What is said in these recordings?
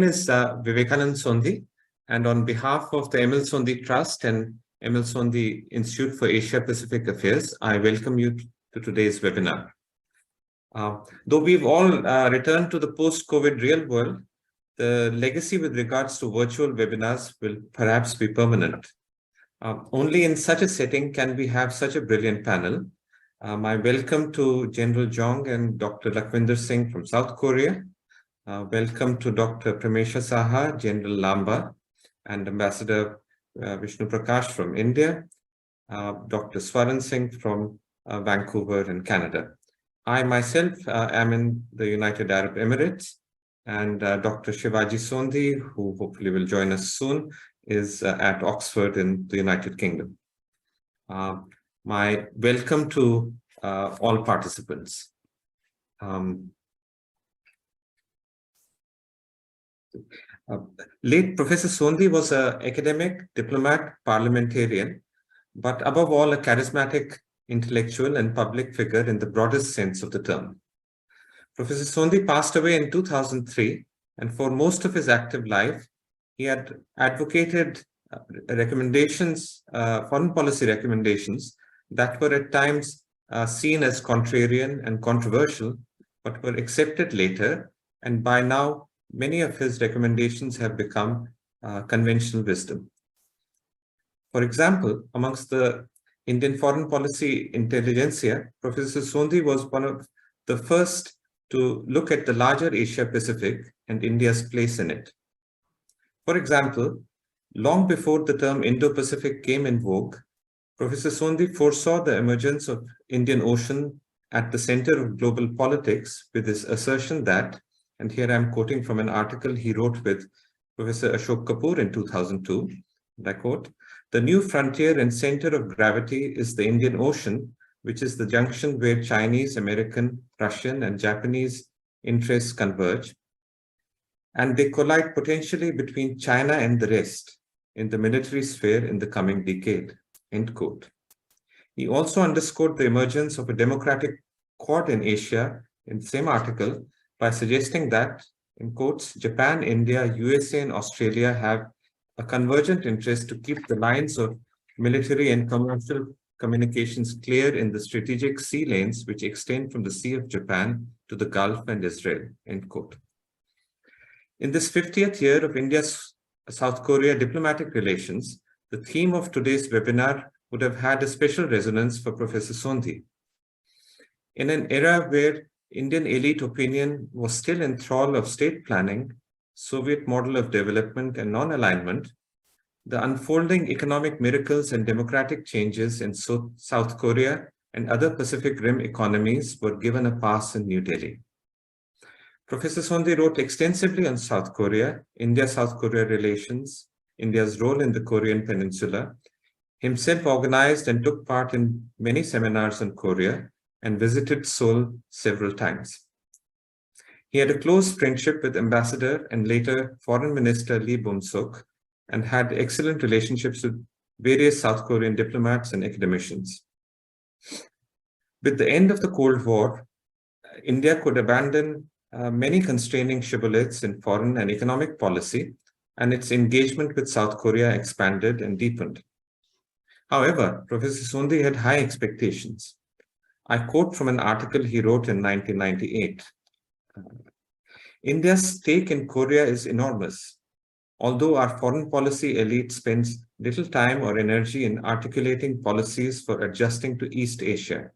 is Vivekanand Sondhi, and on behalf of the ML Sondhi Trust and ML Sondhi Institute for Asia Pacific Affairs, I welcome you to today's webinar. Though we've all returned to the post-COVID real world, the legacy with regards to virtual webinars will perhaps be permanent. Only in such a setting can we have such a brilliant panel. My welcome to General Jong and Dr.Lakhvinder Singh from South Korea. Welcome to Dr. Pramesha Saha, General Lamba, and Ambassador Vishnu Prakash from India, Dr. Swaran Singh from Vancouver in Canada. I myself am in the United Arab Emirates, and Dr. Shivaji Sondhi, who hopefully will join us soon, is at Oxford in the United Kingdom. My welcome to all participants. Late Professor Sondhi was an academic, diplomat, parliamentarian, but above all a charismatic intellectual and public figure in the broadest sense of the term. Professor Sondhi passed away in 2003, and for most of his active life, he had advocated recommendations, foreign policy recommendations that were at times seen as contrarian and controversial, but were accepted later, and by now, many of his recommendations have become conventional wisdom. For example, amongst the Indian foreign policy intelligentsia, Professor Sondhi was one of the first to look at the larger Asia Pacific and India's place in it. For example, long before the term Indo-Pacific came in vogue, Professor Sondhi foresaw the emergence of Indian Ocean at the center of global politics with his assertion that, and here I'm quoting from an article he wrote with Professor Ashok Kapoor in 2002, and I quote, "The new frontier and center of gravity is the Indian Ocean, which is the junction where Chinese, American, Russian, and Japanese interests converge, and they collide potentially between China and the rest in the military sphere in the coming decade," end quote. He also underscored the emergence of a democratic quad in Asia in the same article by suggesting that, in quotes, Japan, India, USA, and Australia have a convergent interest to keep the lines of military and commercial communications clear in the strategic sea lanes which extend from the Sea of Japan to the Gulf and Israel, end quote. In this 50th year of India's South Korea diplomatic relations, the theme of today's webinar would have had a special resonance for Professor Sondhi. In an era where Indian elite opinion was still in thrall of state planning, Soviet model of development and non-alignment, the unfolding economic miracles and democratic changes in South Korea and other Pacific Rim economies were given a pass in New Delhi. Professor Sondhi wrote extensively on South Korea, India-South Korea relations, India's role in the Korean Peninsula, himself organized and took part in many seminars on Korea, and visited Seoul several times. He had a close friendship with Ambassador and later Foreign Minister Lee Bum-suk, and had excellent relationships with various South Korean diplomats and academicians. With the end of the Cold War, India could abandon many constraining shibboleths in foreign and economic policy, and its engagement with South Korea expanded and deepened. However, Professor Sondhi had high expectations. I quote from an article he wrote in 1998. India's stake in Korea is enormous. Although our foreign policy elite spends little time or energy in articulating policies for adjusting to East Asia,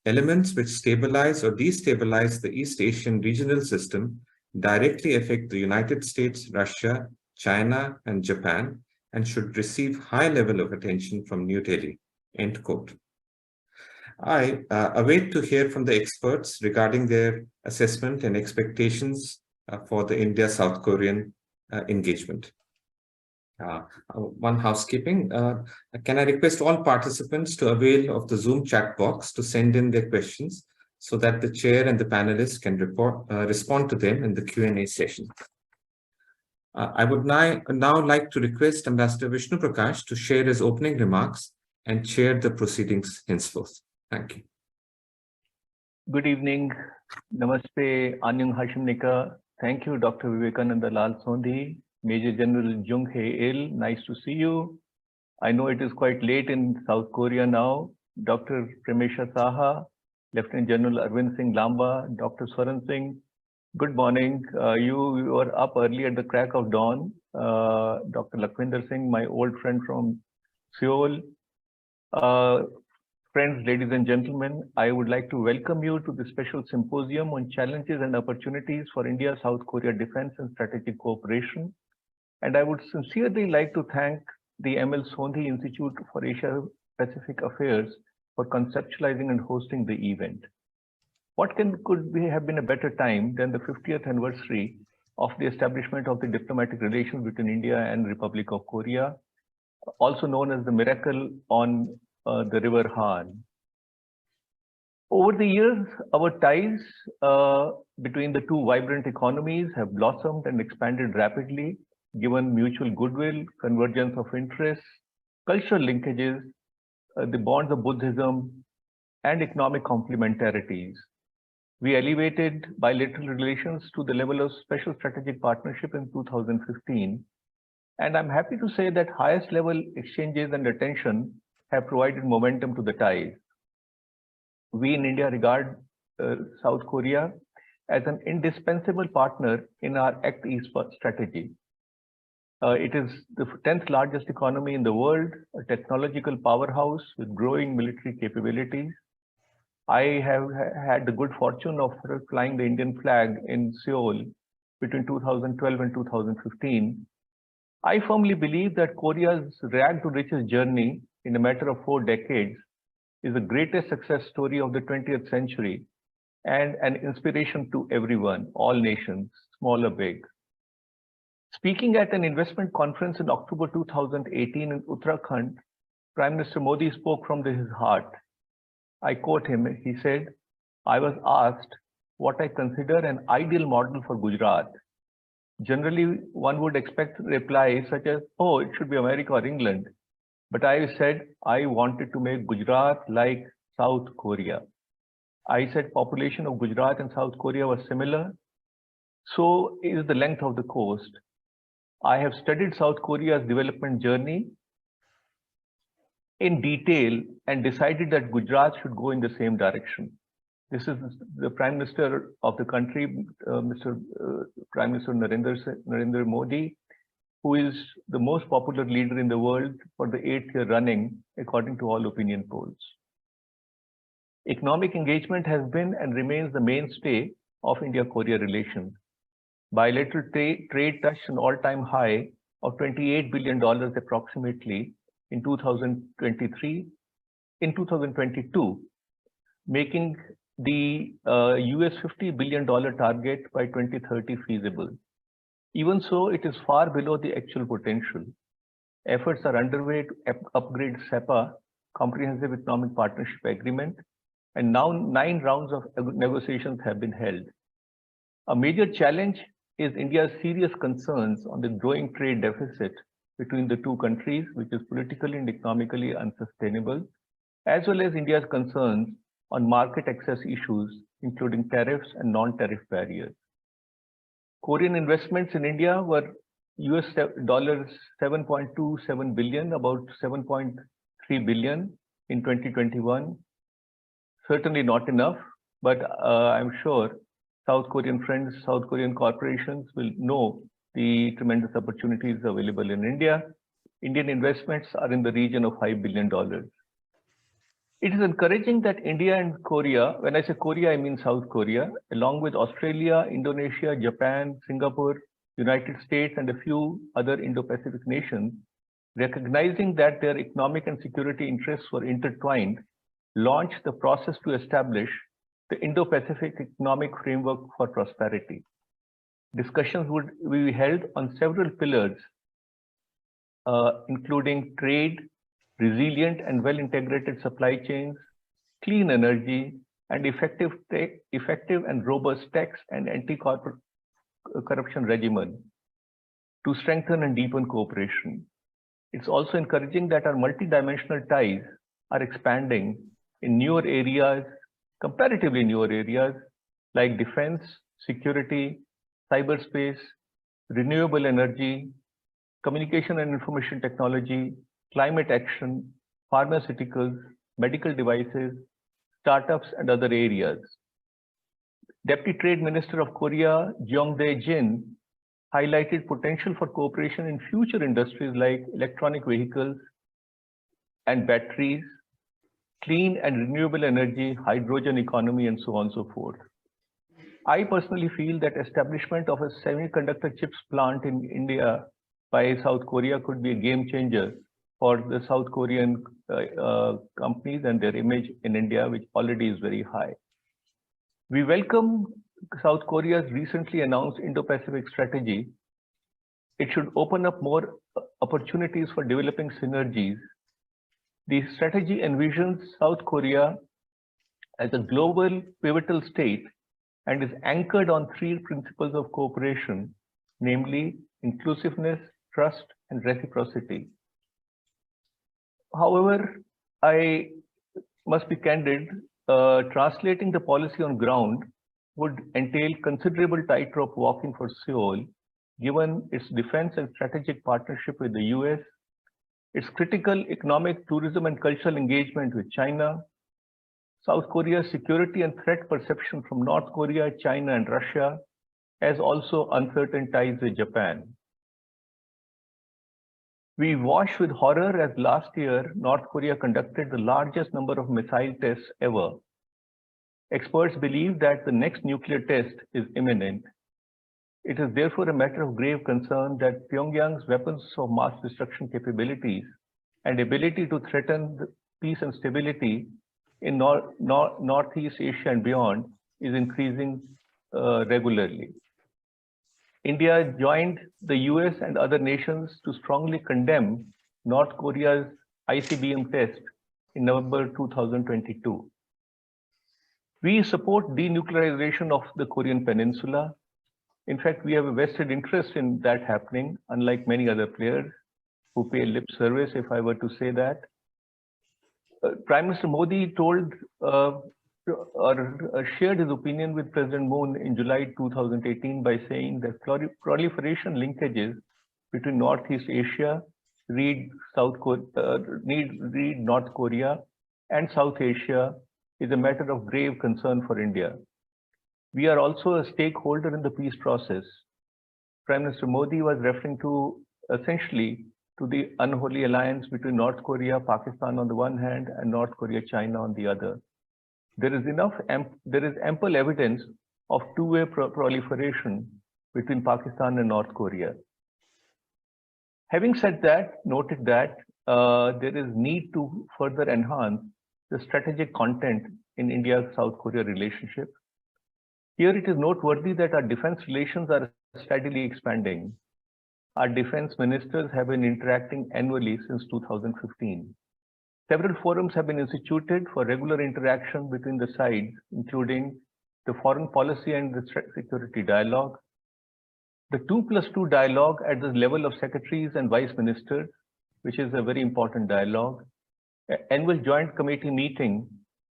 elements which stabilize or destabilize the East Asian regional system directly affect the United States, Russia, China, and Japan, and should receive high level of attention from New Delhi, end quote. I await to hear from the experts regarding their assessment and expectations for the India-South Korean engagement. One housekeeping. Can I request all participants to avail of the Zoom chat box to send in their questions so that the chair and the panelists can respond to them in the Q&A session. I would now like to request Ambassador Vishnu Prakash to share his opening remarks and chair the proceedings henceforth. Thank you. Good evening. Namaste, Anyang Hashimnika, Thank you, Dr. Vivekananda Lal Sondhi. Major General Jung Hae Il, nice to see you. I know it is quite late in South Korea now. Dr. Premesha Saha, Lieutenant General Arvind Singh Lamba, Dr. Swaran Singh, good morning. You were up early at the crack of dawn. Dr. Lakhvinder Singh, my old friend from Seoul. Friends, ladies and gentlemen, I would like to welcome you to the special symposium on challenges and opportunities for India-South Korea defense and strategic cooperation. And I would sincerely like to thank the ML Sondhi Institute for Asia Pacific Affairs for conceptualizing and hosting the event. What could have been a better time than the 50th anniversary of the establishment of the diplomatic relations between India and Republic of Korea, also known as the miracle on the River Han. Over the years, our ties between the two vibrant economies have blossomed and expanded rapidly, given mutual goodwill, convergence of interests, cultural linkages, the bonds of Buddhism, and economic complementarities. We elevated bilateral relations to the level of special strategic partnership in 2015. And I'm happy to say that highest level exchanges and attention have provided momentum to the ties. We in India regard South Korea as an indispensable partner in our Act East strategy. It is the 10th largest economy in the world, a technological powerhouse with growing military capabilities. I have had the good fortune of flying the Indian flag in Seoul between 2012 and 2015. I firmly believe that Korea's rag to riches journey in a matter of 4 decades is the greatest success story of the 20th century and an inspiration to everyone, all nations, small or big. Speaking at an investment conference in October 2018 in Uttarakhand, Prime Minister Modi spoke from his heart. I quote him, he said, "I was asked what I consider an ideal model for Gujarat. Generally, one would expect replies such as, oh, it should be America or England. But I said I wanted to make Gujarat like South Korea. I said population of Gujarat and South Korea was similar. So is the length of the coast. I have studied South Korea's development journey in detail and decided that Gujarat should go in the same direction." This is the Prime Minister of the country, Prime Minister Narendra Modi, who is the most popular leader in the world for the 8th year running, according to all opinion polls. Economic engagement has been and remains the mainstay of India-Korea relations. Bilateral trade touched an all-time high of $28 billion approximately in 2022, making the US $50 billion target by 2030 feasible. Even so, it is far below the actual potential. Efforts are underway to upgrade SEPA, Comprehensive Economic Partnership Agreement, and now 9 rounds of negotiations have been held. A major challenge is India's serious concerns on the growing trade deficit between the two countries, which is politically and economically unsustainable, as well as India's concerns on market access issues, including tariffs and non-tariff barriers. Korean investments in India were US $7.27 billion, about 7.3 billion in 2021. Certainly not enough, but I'm sure South Korean friends, South Korean corporations will know the tremendous opportunities available in India. Indian investments are in the region of $5 billion. It is encouraging that India and Korea, when I say Korea, I mean South Korea, along with Australia, Indonesia, Japan, Singapore, United States, and a few other Indo-Pacific nations, recognizing that their economic and security interests were intertwined, launched the process to establish the Indo-Pacific Economic Framework for Prosperity. Discussions would be held on several pillars, including trade, resilient and well-integrated supply chains, clean energy, and effective and robust tax and anti-corruption regimen to strengthen and deepen cooperation. It's also encouraging that our multidimensional ties are expanding in newer areas, comparatively newer areas like defense, security, cyberspace, renewable energy, communication and information technology, climate action, pharmaceuticals, medical devices, startups, and other areas. Deputy Trade Minister of Korea, Jeong Dae-jin, highlighted potential for cooperation in future industries like electronic vehicles and batteries, clean and renewable energy, hydrogen economy, and so on and so forth. I personally feel that establishment of a semiconductor chips plant in India by South Korea could be a game changer for the South Korean companies and their image in India, which already is very high. We welcome South Korea's recently announced Indo-Pacific strategy. It should open up more opportunities for developing synergies. The strategy envisions South Korea as a global pivotal state and is anchored on three principles of cooperation, namely inclusiveness, trust, and reciprocity. However, I must be candid, translating the policy on ground would entail considerable tightrope walking for Seoul, given its defense and strategic partnership with the US, its critical economic, tourism, and cultural engagement with China, South Korea's security and threat perception from North Korea, China, and Russia, as also uncertain ties with Japan. We watched with horror as last year, North Korea conducted the largest number of missile tests ever. Experts believe that the next nuclear test is imminent. It is therefore a matter of grave concern that Pyongyang's weapons of mass destruction capabilities and ability to threaten the peace and stability in Northeast Asia and beyond is increasing regularly. India joined the US and other nations to strongly condemn North Korea's ICBM test in November 2022. We support denuclearization of the Korean Peninsula. In fact, we have a vested interest in that happening, unlike many other players who pay lip service, if I were to say that. Prime Minister Modi told or shared his opinion with President Moon in July 2018 by saying that proliferation linkages between Northeast Asia, read North Korea, and South Asia is a matter of grave concern for India. We are also a stakeholder in the peace process. Prime Minister Modi was referring to essentially to the unholy alliance between North Korea, Pakistan on the one hand, and North Korea, China on the other. There is ample evidence of two-way proliferation between Pakistan and North Korea. Having said that, noted that there is need to further enhance the strategic content in India-South Korea relationship. Here it is noteworthy that our defense relations are steadily expanding. Our defense ministers have been interacting annually since 2015. Several forums have been instituted for regular interaction between the sides, including the foreign policy and the security dialogue, the 2+2 dialogue at the level of secretaries and vice ministers, which is a very important dialogue, annual joint committee meeting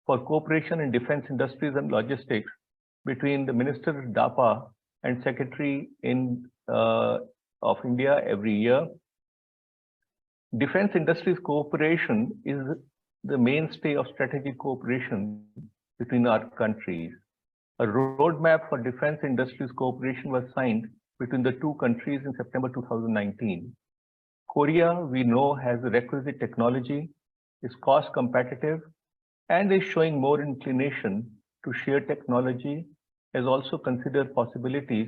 for cooperation in defense industries and logistics between the Minister DAPA and Secretary of India every year. Defense industries cooperation is the mainstay of strategic cooperation between our countries. A roadmap for defense industries cooperation was signed between the two countries in September 2019. Korea, we know, has the requisite technology, is cost competitive, and is showing more inclination to share technology, as also considered possibilities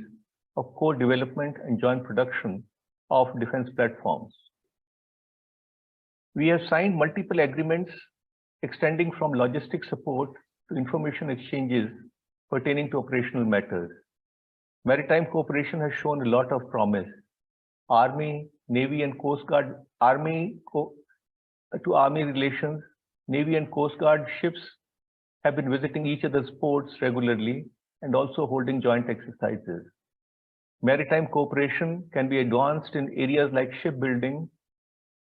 of co-development and joint production of defense platforms. We have signed multiple agreements extending from logistic support to information exchanges pertaining to operational matters. Maritime cooperation has shown a lot of promise. Army, Navy, and Coast Guard, Army to Army relations, Navy and Coast Guard ships have been visiting each other's ports regularly and also holding joint exercises. Maritime cooperation can be advanced in areas like shipbuilding,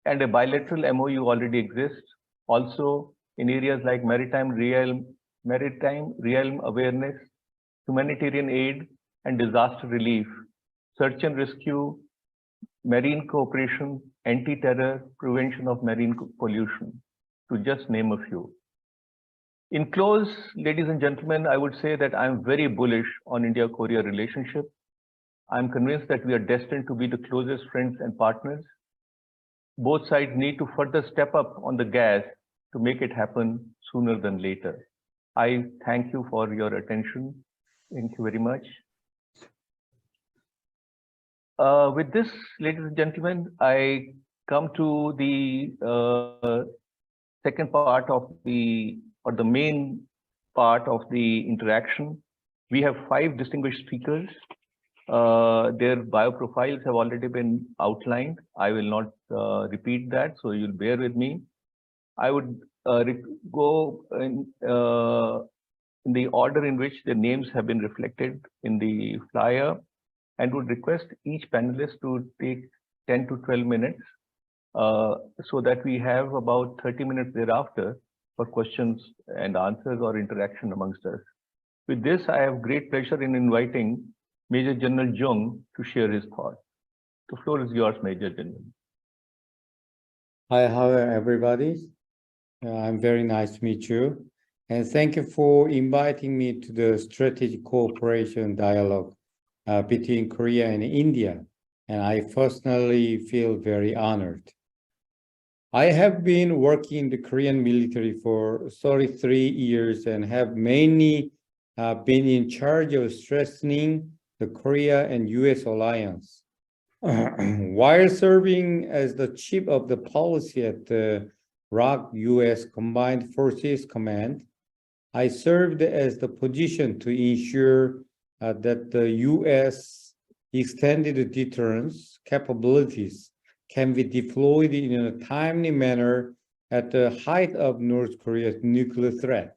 and a bilateral MOU already exists. Also in areas like maritime realm awareness, humanitarian aid, and disaster relief, search and rescue, marine cooperation, anti-terror, prevention of marine pollution, to just name a few. In close, ladies and gentlemen, I would say that I'm very bullish on India-Korea relationship. I'm convinced that we are destined to be the closest friends and partners. Both sides need to further step up on the gas to make it happen sooner than later. I thank you for your attention. Thank you very much. With this, ladies and gentlemen, I come to the second part of the main part of the interaction. We have 5 distinguished speakers. Their bio profiles have already been outlined. I will not repeat that, so you'll bear with me. I would go in the order in which the names have been reflected in the flyer, and would request each panelist to take 10 to 12 minutes so that we have about 30 minutes thereafter for questions and answers or interaction amongst us. With this, I have great pleasure in inviting Major General Jung to share his thoughts. The floor is yours, Major General. Hi, hello everybody. I'm very nice to meet you. And thank you for inviting me to the Strategic Cooperation Dialogue between Korea and India. And I personally feel very honored. I have been working in the Korean military for 33 years and have mainly been in charge of strengthening the Korea and US alliance. While serving as the chief of the policy at the ROC US Combined Forces Command, I served as the position to ensure that the US extended deterrence capabilities can be deployed in a timely manner at the height of North Korea's nuclear threat.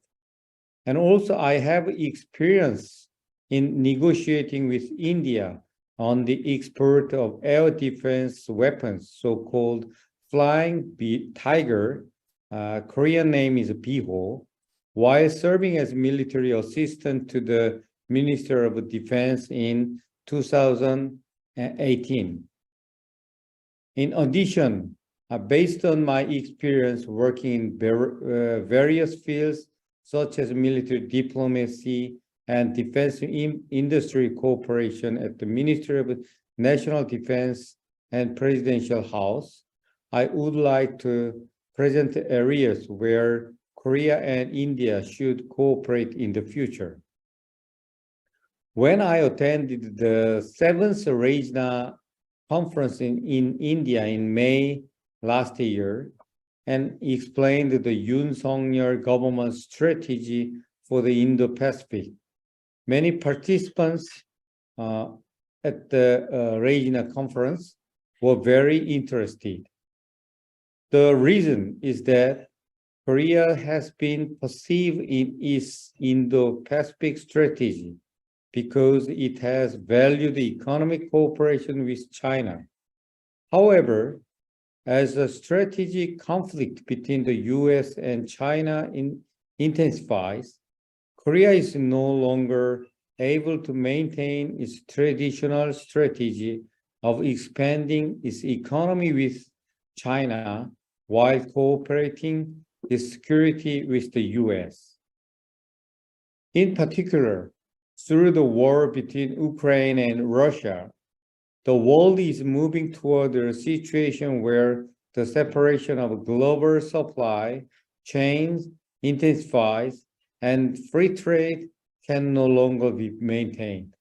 And also I have experience in negotiating with India on the export of air defense weapons, so-called Flying Tiger, Korean name is Biho, while serving as military assistant to the Minister of Defense in 2018. In addition, based on my experience working in various fields, such as military diplomacy and defense industry cooperation at the Ministry of National Defense and Presidential House, I would like to present areas where Korea and India should cooperate in the future. When I attended the 7th Regional Conference in India in May last year and explained the Yoon Suk-yeol government's strategy for the Indo-Pacific, many participants at the regional conference were very interested. The reason is that Korea has been perceived in its Indo-Pacific strategy because it has valued economic cooperation with China. However, as the strategic conflict between the US and China intensifies, Korea is no longer able to maintain its traditional strategy of expanding its economy with China while cooperating its security with the US. In particular, through the war between Ukraine and Russia, the world is moving toward a situation where the separation of global supply chains intensifies and free trade can no longer be maintained.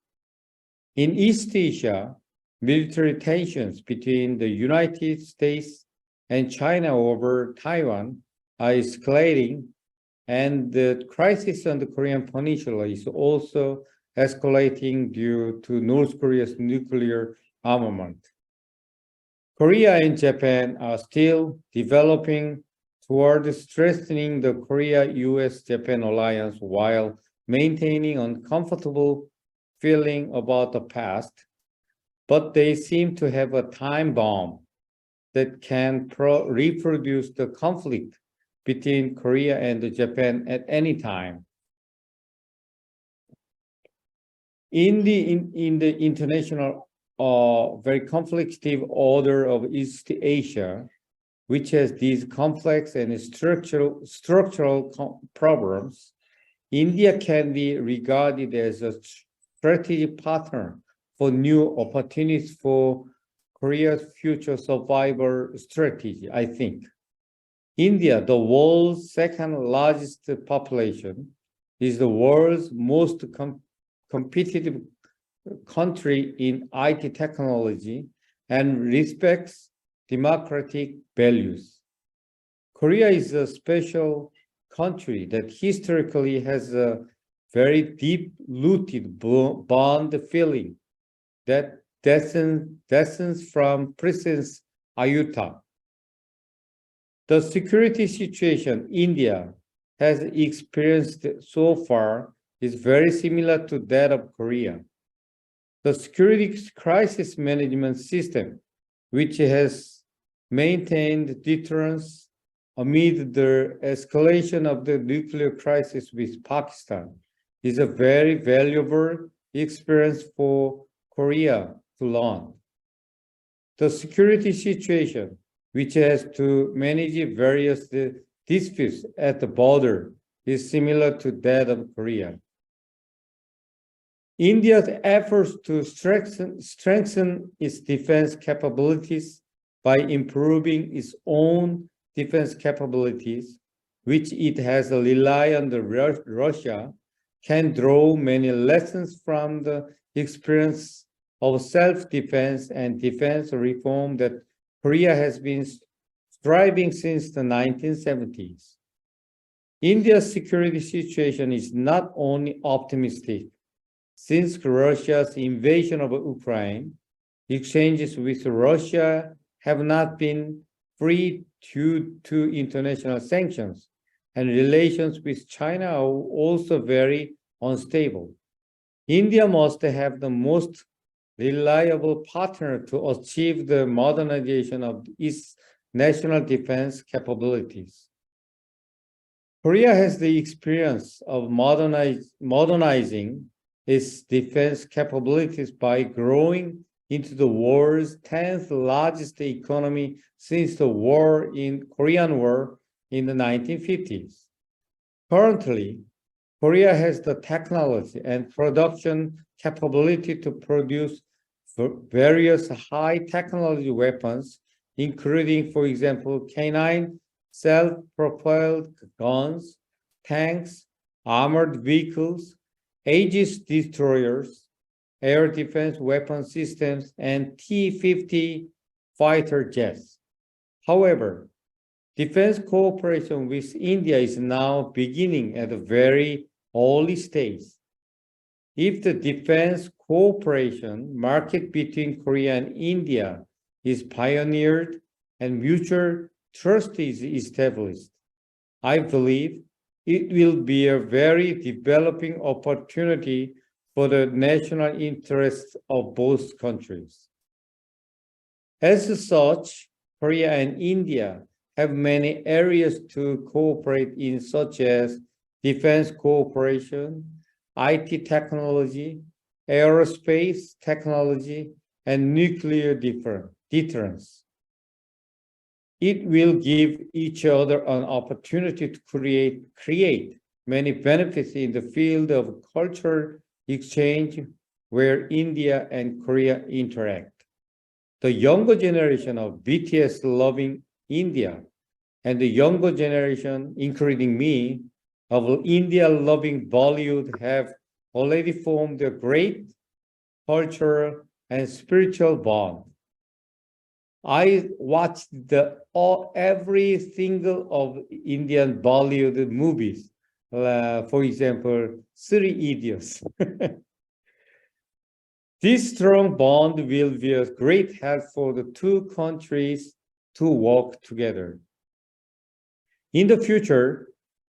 In East Asia, military tensions between the United States and China over Taiwan are escalating, and the crisis on the Korean Peninsula is also escalating due to North Korea's nuclear armament. Korea and Japan are still developing toward strengthening the Korea-US-Japan alliance while maintaining an uncomfortable feeling about the past, but they seem to have a time bomb that can reproduce the conflict between Korea and Japan at any time. In the international, very conflictive order of East Asia, which has these complex and structural problems, India can be regarded as a strategic partner for new opportunities for Korea's future survival strategy, I think. India, the world's second largest population, is the world's most competitive country in IT technology and respects democratic values. Korea is a special country that historically has a very deep-rooted bond feeling that descends from Prince Ayutthaya. The security situation India has experienced so far is very similar to that of Korea. The security crisis management system, which has maintained deterrence amid the escalation of the nuclear crisis with Pakistan, is a very valuable experience for Korea to learn. The security situation, which has to manage various disputes at the border, is similar to that of Korea. India's efforts to strengthen its defense capabilities by improving its own defense capabilities, which it has relied on Russia, can draw many lessons from the experience of self-defense and defense reform that Korea has been striving since the 1970s. India's security situation is not only optimistic. Since Russia's invasion of Ukraine, exchanges with Russia have not been free due to international sanctions, and relations with China are also very unstable. India must have the most reliable partner to achieve the modernization of its national defense capabilities. Korea has the experience of modernizing its defense capabilities by growing into the world's 10th largest economy since the Korean War in the 1950s. Currently, Korea has the technology and production capability to produce various high technology weapons, including, for example, K9 self-propelled guns, tanks, armored vehicles, Aegis destroyers, air defense weapon systems, and T-50 fighter jets. However, defense cooperation with India is now beginning at a very early stage. If the defense cooperation market between Korea and India is pioneered and mutual trust is established, I believe it will be a very developing opportunity for the national interests of both countries. As such, Korea and India have many areas to cooperate in, such as defense cooperation, IT technology, aerospace technology, and nuclear deterrence. It will give each other an opportunity to create many benefits in the field of cultural exchange where India and Korea interact. The younger generation of BTS loving India and the younger generation, including me, of India loving Bollywood have already formed a great cultural and spiritual bond. I watched every single of Indian Bollywood movies. For example, Three Idiots. This strong bond will be a great help for the two countries to work together. In the future,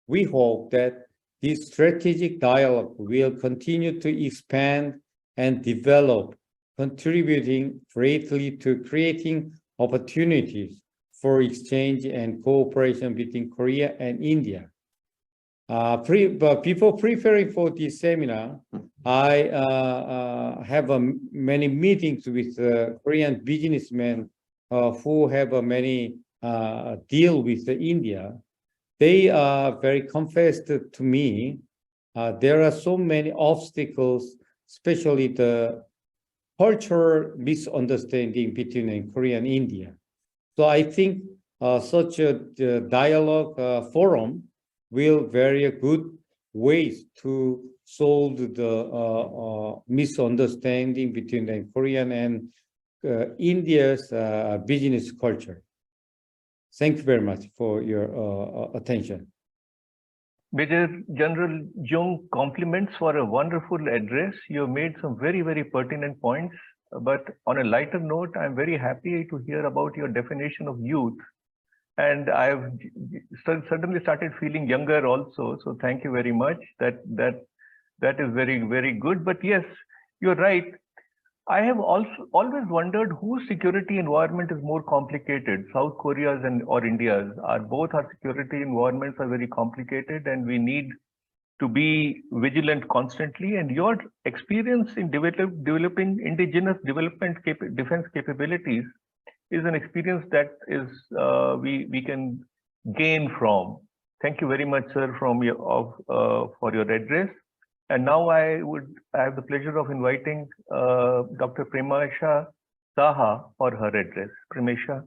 we hope that this strategic dialogue will continue to expand and develop, contributing greatly to creating opportunities for exchange and cooperation between Korea and India. But before preparing for this seminar, I have many meetings with Korean businessmen who have many deal with India. They are very confessed to me. There are so many obstacles, especially the cultural misunderstanding between Korea and India. So I think such a dialogue forum will very good ways to solve the misunderstanding between the Korean and India's business culture. Thank you very much for your attention. Major General Jung, compliments for a wonderful address. You have made some very, very pertinent points. But on a lighter note, I'm very happy to hear about your definition of youth. And I've suddenly started feeling younger also. So thank you very much. That is very, very good. But yes, you're right. I have also always wondered whose security environment is more complicated, South Korea's or India's. Both our security environments are very complicated, and we need to be vigilant constantly. And your experience in developing indigenous defense capabilities is an experience that is we can gain from. Thank you very much, sir, for your address. And now I have the pleasure of inviting Dr. Premasha Saha for her address. Premasha.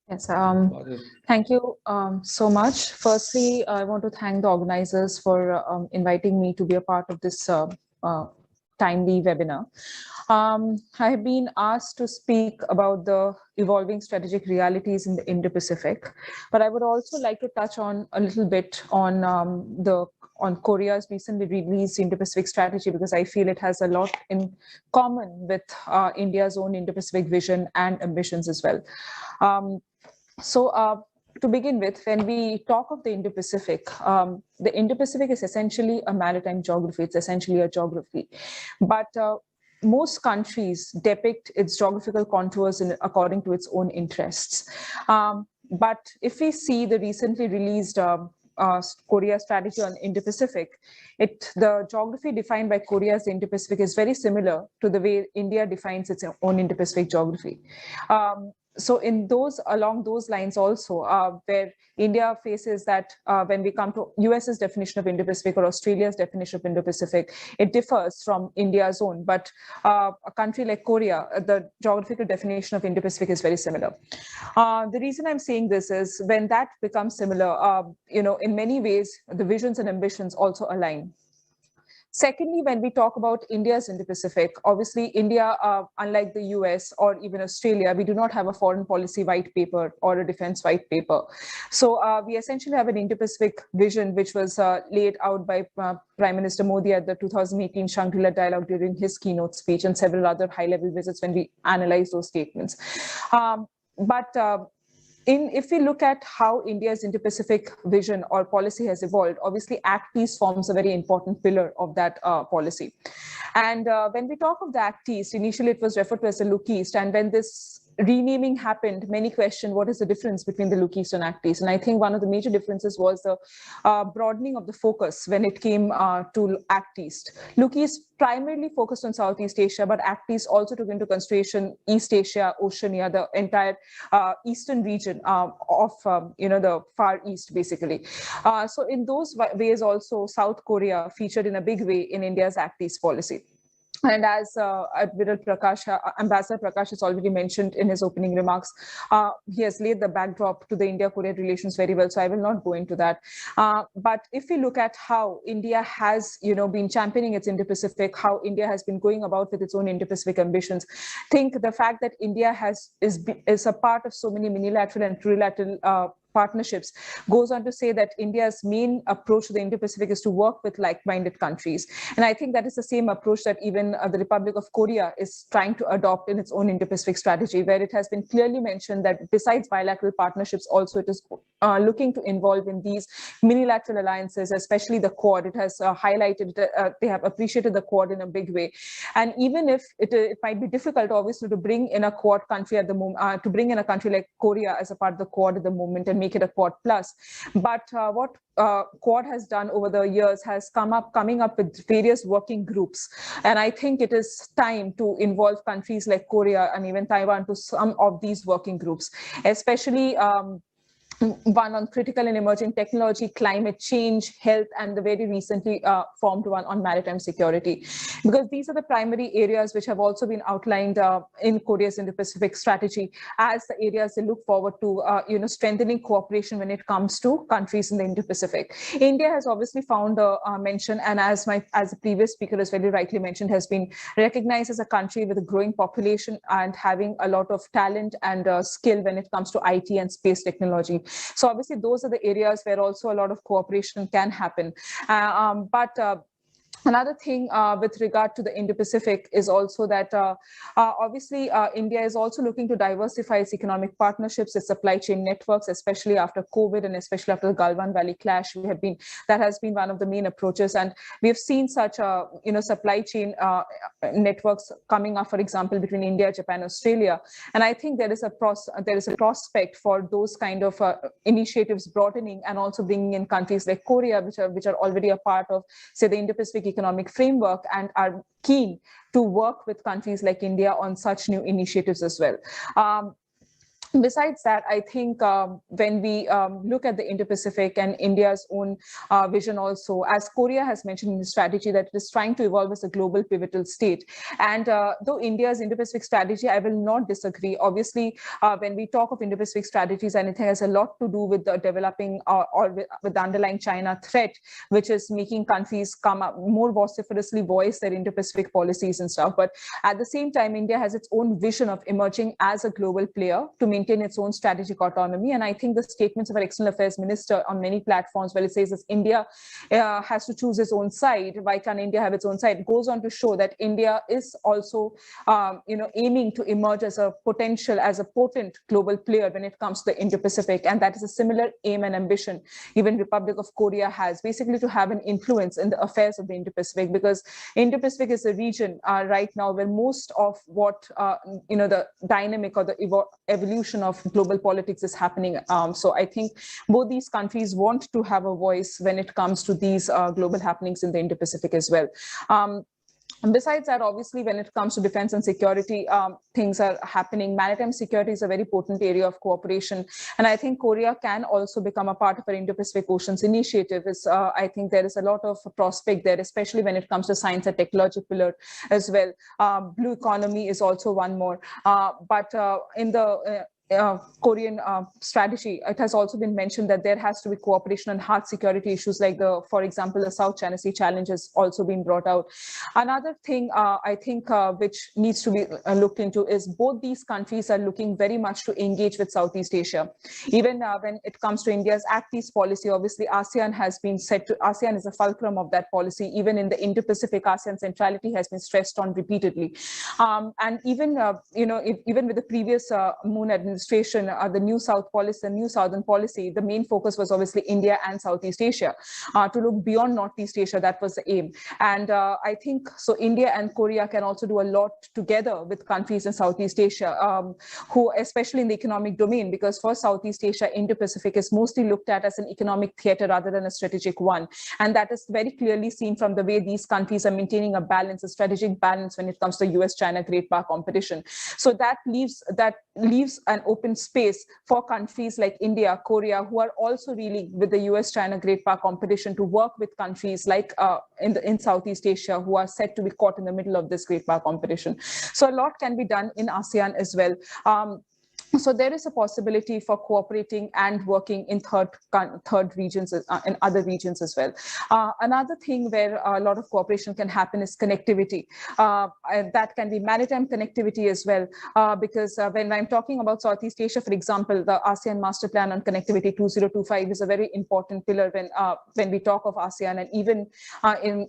Yes, thank you so much. Firstly, I want to thank the organizers for inviting me to be a part of this timely webinar. I have been asked to speak about the evolving strategic realities in the Indo-Pacific, but I would also like to touch on a little bit on Korea's recently released Indo-Pacific strategy, because I feel it has a lot in common with India's own Indo-Pacific vision and ambitions as well. To begin with, when we talk of the Indo-Pacific is essentially a maritime geography. It's essentially a geography. But most countries depict its geographical contours according to its own interests. But if we see the recently released Korea strategy on Indo-Pacific, the geography defined by Korea's Indo-Pacific is very similar to the way India defines its own Indo-Pacific geography. So along those lines also, where India faces that when we come to US's definition of Indo-Pacific or Australia's definition of Indo-Pacific, it differs from India's own. But a country like Korea, the geographical definition of Indo-Pacific is very similar. The reason I'm saying this is when that becomes similar, in many ways, the visions and ambitions also align. Secondly, when we talk about India's Indo-Pacific, obviously India, unlike the US or even Australia, we do not have a foreign policy white paper or a defense white paper. So we essentially have an Indo-Pacific vision, which was laid out by Prime Minister Modi at the 2018 Shangri-La Dialogue during his keynote speech and several other high-level visits when we analyze those statements. If we look at how India's Indo-Pacific vision or policy has evolved, obviously Act East forms a very important pillar of that policy. And when we talk of the Act East, initially it was referred to as the Look East. And when this renaming happened, many questioned what is the difference between the Look East and Act East. And I think one of the major differences was the broadening of the focus when it came to Act East. Look East primarily focused on Southeast Asia, but Act East also took into consideration East Asia, Oceania, the entire eastern region of the Far East, basically. So in those ways also, South Korea featured in a big way in India's Act East policy. And as Ambassador Prakash has already mentioned in his opening remarks, he has laid the backdrop to the India-Korea relations very well, so I will not go into that. But if we look at how India has been championing its Indo-Pacific, how India has been going about with its own Indo-Pacific ambitions, think the fact that India is a part of so many unilateral and plurilateral partnerships goes on to say that India's main approach to the Indo-Pacific is to work with like-minded countries. And I think that is the same approach that even the Republic of Korea is trying to adopt in its own Indo-Pacific strategy, where it has been clearly mentioned that besides bilateral partnerships, also it is looking to involve in these minilateral alliances, especially the Quad. It has highlighted that they have appreciated the Quad in a big way. And even if it might be difficult, obviously, to bring in a Quad country at the moment, to bring in a country like Korea as a part of the Quad at the moment, and make it a Quad Plus. But what Quad has done over the years has coming up with various working groups. And I think it is time to involve countries like Korea and even Taiwan to some of these working groups, especially one on critical and emerging technology, climate change, health, and the very recently formed one on maritime security. Because these are the primary areas which have also been outlined in Korea's Indo-Pacific strategy as the areas they look forward to, strengthening cooperation when it comes to countries in the Indo-Pacific. India has obviously found a mention, and as the previous speaker has very rightly mentioned, has been recognized as a country with a growing population and having a lot of talent and skill when it comes to IT and space technology. So obviously, those are the areas where also a lot of cooperation can happen. Another thing with regard to the Indo-Pacific is also that obviously India is also looking to diversify its economic partnerships, its supply chain networks, especially after COVID and especially after the Galwan Valley clash. That has been one of the main approaches, and we have seen such supply chain networks coming up, for example, between India, Japan, Australia. And I think there is a prospect for those kind of initiatives broadening and also bringing in countries like Korea, which are already a part of, say, the Indo-Pacific economic framework and are keen to work with countries like India on such new initiatives as well. Besides that, I think when we look at the Indo-Pacific and India's own vision also, as Korea has mentioned in the strategy, that it is trying to evolve as a global pivotal state. And though India's Indo-Pacific strategy, I will not disagree. Obviously, when we talk of Indo-Pacific strategies, and it has a lot to do with the developing or with the underlying China threat, which is making countries come up more vociferously voice their Indo-Pacific policies and stuff. But at the same time, India has its own vision of emerging as a global player to maintain its own strategic autonomy. And I think the statements of our External Affairs Minister on many platforms where it says that India has to choose its own side, why can't India have its own side, it goes on to show that India is also aiming to emerge as a potent global player when it comes to the Indo-Pacific. And that is a similar aim and ambition even Republic of Korea has, basically to have an influence in the affairs of the Indo-Pacific, because Indo-Pacific is a region right now where most of what the dynamic or the evolution of global politics is happening. So I think both these countries want to have a voice when it comes to these global happenings in the Indo-Pacific as well. And besides that, obviously, when it comes to defense and security, things are happening. Maritime security is a very potent area of cooperation. And I think Korea can also become a part of our Indo-Pacific Oceans initiative. I think there is a lot of prospect there, especially when it comes to science and technology pillar as well. Blue economy is also one more. But in the Korean strategy, it has also been mentioned that there has to be cooperation on hard security issues like for example, the South China Sea challenge has also been brought out. Another thing I think which needs to be looked into is both these countries are looking very much to engage with Southeast Asia. Even when it comes to India's Act East policy, obviously ASEAN has been said to, ASEAN is a fulcrum of that policy. Even in the Indo-Pacific, ASEAN centrality has been stressed on repeatedly. And even, even with the previous Moon administration, the New South policy, the New Southern policy, the main focus was obviously India and Southeast Asia. To look beyond Northeast Asia, that was the aim. And I think so India and Korea can also do a lot together with countries in Southeast Asia, who, especially in the economic domain, because for Southeast Asia, Indo-Pacific is mostly looked at as an economic theater rather than a strategic one. And that is very clearly seen from the way these countries are maintaining a balance, a strategic balance when it comes to US-China Great Power competition. So that leaves an open space for countries like India, Korea, who are also really with the US-China Great Power competition to work with countries like in Southeast Asia, who are said to be caught in the middle of this Great Power competition. So a lot can be done in ASEAN as well. So there is a possibility for cooperating and working in third regions, in other regions as well. Another thing where a lot of cooperation can happen is connectivity. That can be maritime connectivity as well, because when I'm talking about Southeast Asia, for example, the ASEAN Master Plan on Connectivity 2025 is a very important pillar when we talk of ASEAN, and even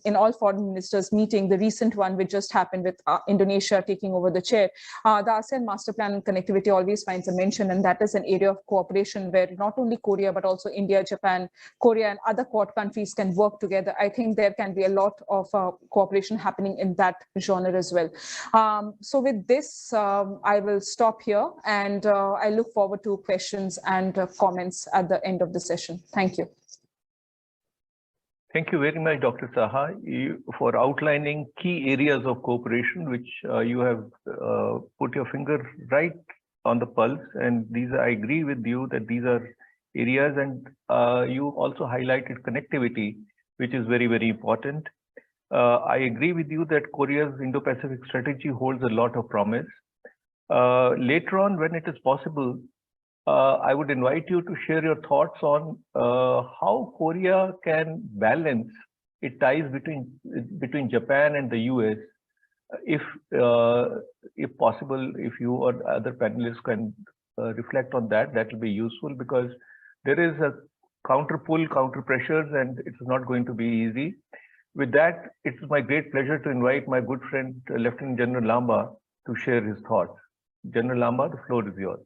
in all foreign ministers meeting, the recent one which just happened with Indonesia taking over the chair, the ASEAN Master Plan on Connectivity always finds a mention, and that is an area of cooperation where not only Korea, but also India, Japan, Korea, and other Quad countries can work together. I think there can be a lot of cooperation happening in that genre as well. So with this, I will stop here, and I look forward to questions and comments at the end of the session. Thank you. Thank you very much, Dr. Saha, for outlining key areas of cooperation, which you have put your finger right on the pulse. And these, I agree with you that these are areas, and you also highlighted connectivity, which is very, very important. I agree with you that Korea's Indo-Pacific strategy holds a lot of promise. Later on, when it is possible, I would invite you to share your thoughts on how Korea can balance its ties between Japan and the US. If possible, if you or other panelists can reflect on that, that will be useful, because there is a counter pull, counter pressures, and it's not going to be easy. With that, it's my great pleasure to invite my good friend, Lieutenant General Lamba, to share his thoughts. General Lamba, the floor is yours.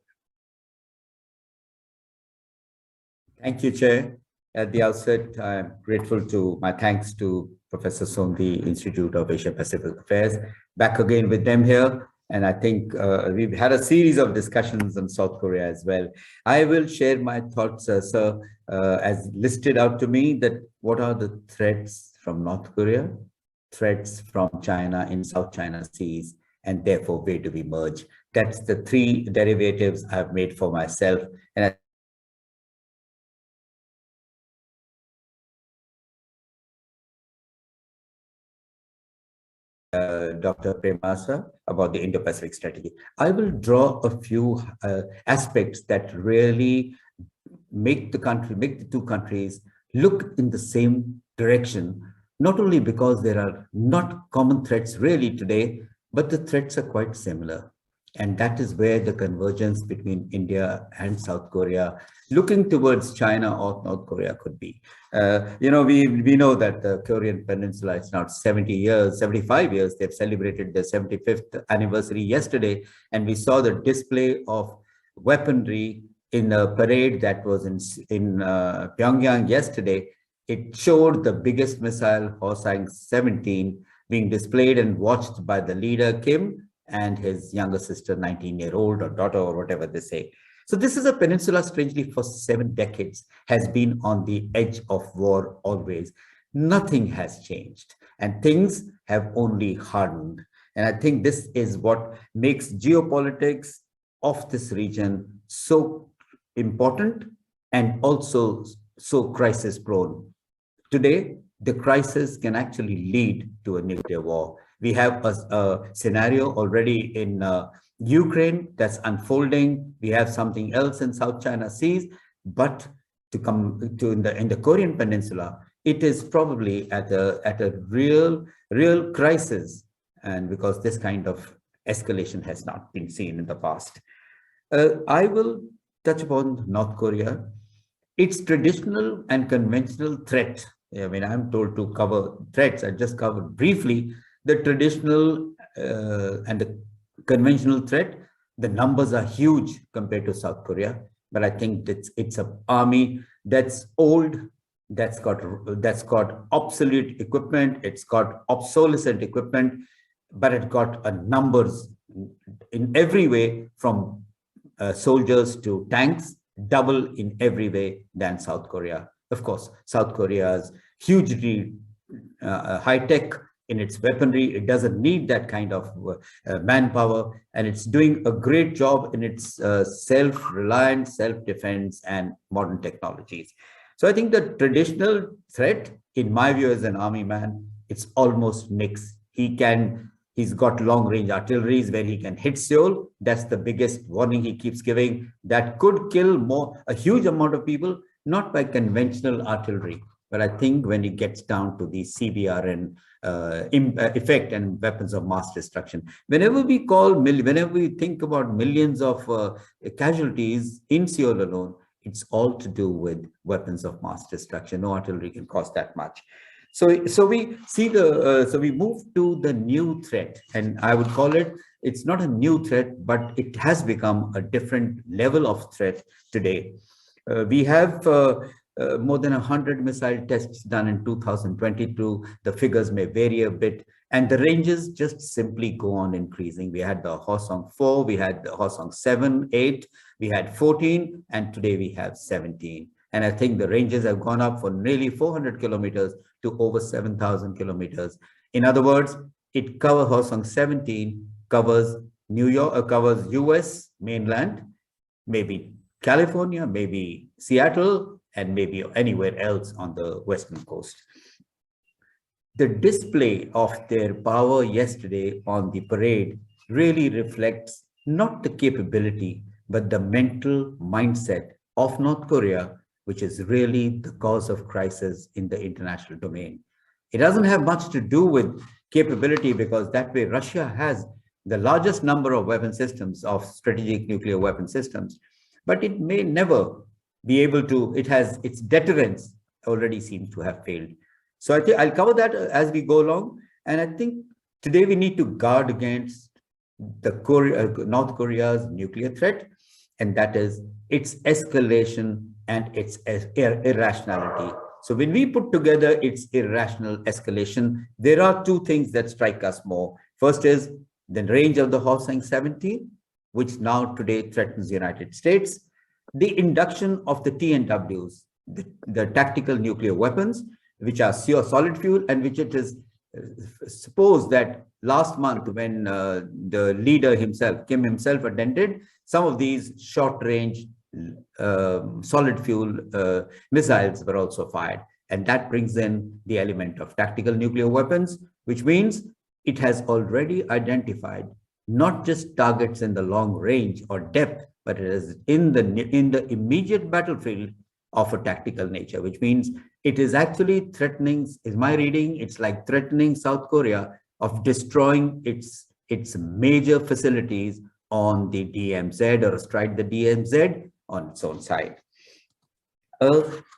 Thank you, Chair. At the outset, I'm grateful to my thanks to Professor Sondhi, Institute of Asia Pacific Affairs. Back again with them here. And I think we've had a series of discussions on South Korea as well. I will share my thoughts, sir, as listed out to me, that what are the threats from North Korea, threats from China in South China Seas, and therefore where do we merge? That's the three derivatives I've made for myself. And Dr. Premasa about the Indo-Pacific strategy. I will draw a few aspects that really make the two countries look in the same direction, not only because there are not common threats really today, but the threats are quite similar. And that is where the convergence between India and South Korea, looking towards China or North Korea, could be. We know that the Korean Peninsula is now 75 years. They've celebrated their 75th anniversary yesterday, and we saw the display of weaponry in a parade that was in Pyongyang yesterday. It showed the biggest missile, Hwasong-17, being displayed and watched by the leader, Kim, and his younger sister, 19-year-old or daughter, or whatever they say. So this is a peninsula, strangely, for 7 decades, has been on the edge of war always. Nothing has changed, and things have only hardened. And I think this is what makes geopolitics of this region so important and also so crisis-prone. Today, the crisis can actually lead to a nuclear war. We have a scenario already in Ukraine that's unfolding. We have something else in South China Seas, but to come to in the Korean Peninsula, it is probably at a real crisis, and because this kind of escalation has not been seen in the past. I will touch upon North Korea. Its traditional and conventional threat. I mean, I'm told to cover threats. I just covered briefly the traditional and the conventional threat. The numbers are huge compared to South Korea, but I think it's an army that's old, that's got obsolete equipment, it's got obsolescent equipment, but it got numbers in every way, from soldiers to tanks, double in every way than South Korea. Of course, South Korea is hugely high-tech in its weaponry. It doesn't need that kind of manpower, and it's doing a great job in its self-reliant, self-defense and modern technologies. So I think the traditional threat, in my view as an army man, it's almost nix. He's got long-range artillery where he can hit Seoul. That's the biggest warning he keeps giving. That could kill a huge amount of people, not by conventional artillery. But I think when it gets down to the CBRN effect and weapons of mass destruction, whenever we think about millions of casualties in Seoul alone, it's all to do with weapons of mass destruction. No artillery can cost that much. So we see so we move to the new threat, and I would call it, it's not a new threat, but it has become a different level of threat today. We have more than 100 missile tests done in 2022. The figures may vary a bit, and the ranges just simply go on increasing. We had the Hwasong 4, we had the Hwasong 7, 8, we had 14, and today we have 17. And I think the ranges have gone up from nearly 400 kilometers to over 7,000 kilometers. In other words, it covers Hwasong 17, covers New York, covers US mainland, maybe California, maybe Seattle, and maybe anywhere else on the Western coast. The display of their power yesterday on the parade really reflects not the capability, but the mental mindset of North Korea, which is really the cause of crisis in the international domain. It doesn't have much to do with capability, because that way Russia has the largest number of weapon systems, of strategic nuclear weapon systems, but it may never be able to, it has its deterrence already seems to have failed. So I think I'll cover that as we go along. And I think today we need to guard against the North Korea's nuclear threat, and that is its escalation and its irrationality. So when we put together its irrational escalation, there are two things that strike us more. First is the range of the Hwasong 17, which now today threatens the United States. The induction of the TNWs, the tactical nuclear weapons, which are solid fuel, and which it is supposed that last month when the leader himself, Kim himself, attended, some of these short-range solid fuel missiles were also fired. And that brings in the element of tactical nuclear weapons, which means it has already identified not just targets in the long range or depth, but it is in the immediate battlefield of a tactical nature, which means it is actually threatening, is my reading, it's like threatening South Korea of destroying its major facilities on the DMZ, or astride the DMZ on its own side.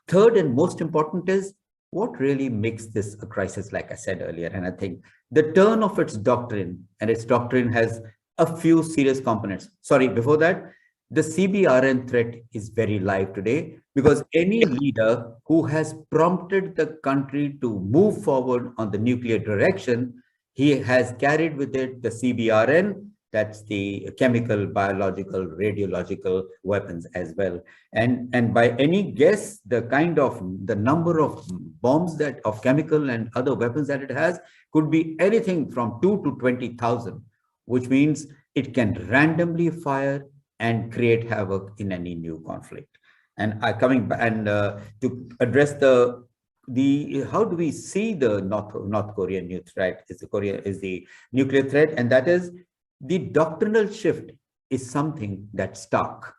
Third and most important is what really makes this a crisis, like I said earlier. And I think the turn of its doctrine, and its doctrine has a few serious components. Sorry, before that, the CBRN threat is very live today, because any leader who has prompted the country to move forward on the nuclear direction, he has carried with it the CBRN, that's the chemical, biological, radiological weapons as well. And by any guess, the number of bombs of chemical and other weapons that it has could be anything from 2 to 20,000, which means it can randomly fire and create havoc in any new conflict. And coming back and to address the how do we see the North Korean new threat is the nuclear threat, and that is the doctrinal shift is something that's stark.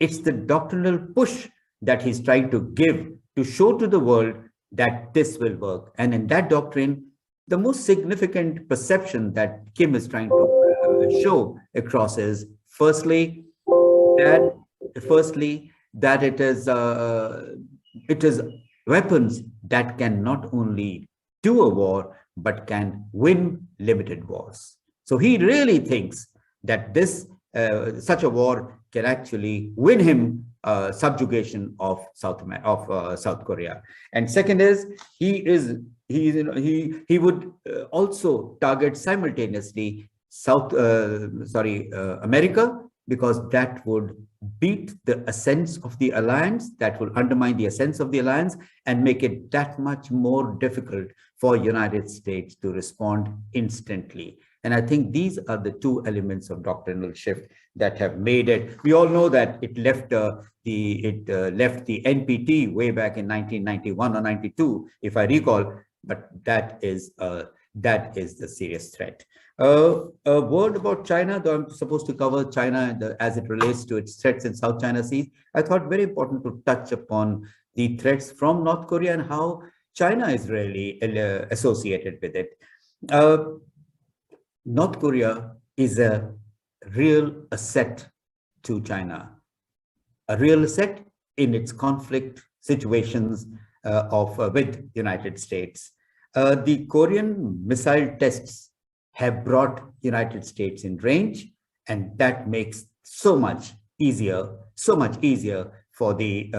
It's the doctrinal push that he's trying to give to show to the world that this will work. And in that doctrine, the most significant perception that Kim is trying to show across is firstly that it is weapons that can not only do a war, but can win limited wars. So he really thinks that such a war can actually win him subjugation of South Korea. And second is he would also target simultaneously America, because that would beat the essence of the alliance, that will undermine the essence of the alliance, and make it that much more difficult for United States to respond instantly. And I think these are the two elements of doctrinal shift that have made it. We all know that it left the NPT way back in 1991 or 92, if I recall. But that is the serious threat. A word about China, though I'm supposed to cover China as it relates to its threats in South China Sea. I thought very important to touch upon the threats from North Korea and how China is really associated with it. North Korea is a real asset to China, a real asset in its conflict situations with United States. The Korean missile tests have brought United States in range, and that makes so much easier for the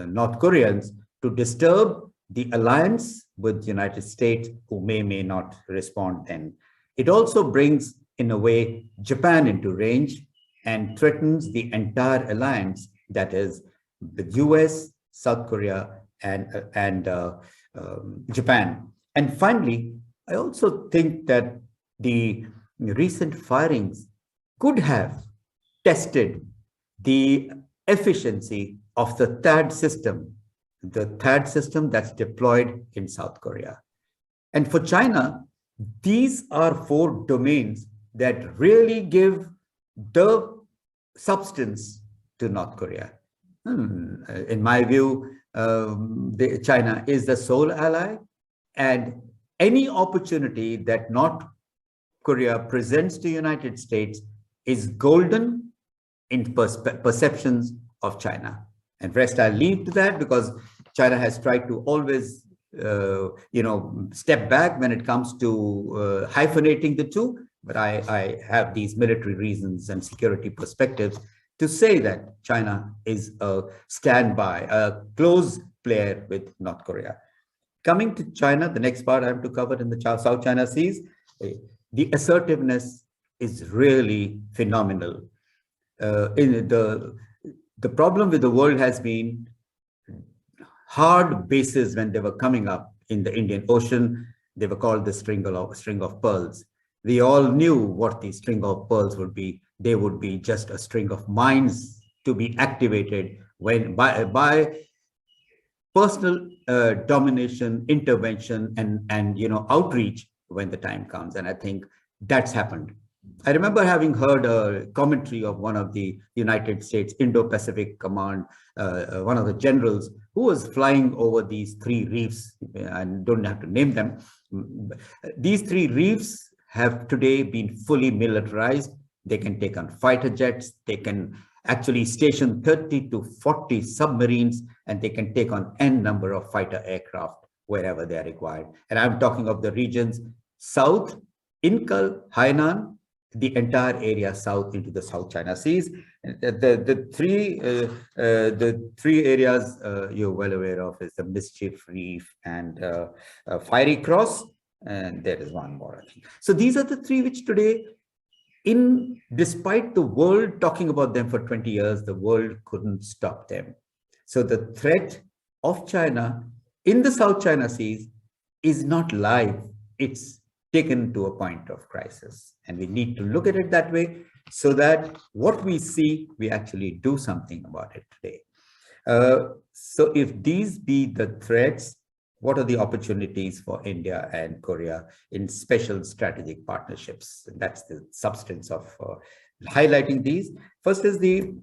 North Koreans to disturb the alliance with United States, who may not respond then. It also brings, in a way, Japan into range and threatens the entire alliance, that is the US, South Korea, and Japan. And finally, I also think that the recent firings could have tested the efficiency of the THAAD system that's deployed in South Korea. And for China, these are 4 domains that really give the substance to North Korea. In my view, China is the sole ally, and any opportunity that North Korea presents to United States is golden in perceptions of China. And rest I'll leave to that, because China has tried to always step back when it comes to hyphenating the two. But I have these military reasons and security perspectives to say that China is a standby, a close player with North Korea. Coming to China, the next part I have to cover in the South China Seas, the assertiveness is really phenomenal. The problem with the world has been hard bases when they were coming up in the Indian Ocean. They were called the string of pearls. We all knew what the string of pearls would be. They would be just a string of mines to be activated when by personal domination, intervention, and outreach when the time comes. And I think that's happened. I remember having heard a commentary of one of the United States Indo-Pacific Command, one of the generals who was flying over these 3 reefs, and don't have to name them. These 3 reefs have today been fully militarized. They can take on fighter jets. They can actually station 30 to 40 submarines, and they can take on n number of fighter aircraft wherever they are required. And I'm talking of the regions south, Incal, Hainan, the entire area south into the South China Seas. The three areas you're well aware of is the Mischief Reef and Fiery Cross, and there is one more, I think. So these are the 3 which today, despite the world talking about them for 20 years, the world couldn't stop them. So the threat of China in the South China Seas is not live. It's taken to a point of crisis. And we need to look at it that way, so that what we see, we actually do something about it today. So if these be the threats, what are the opportunities for India and Korea in special strategic partnerships? And that's the substance of highlighting these. First is we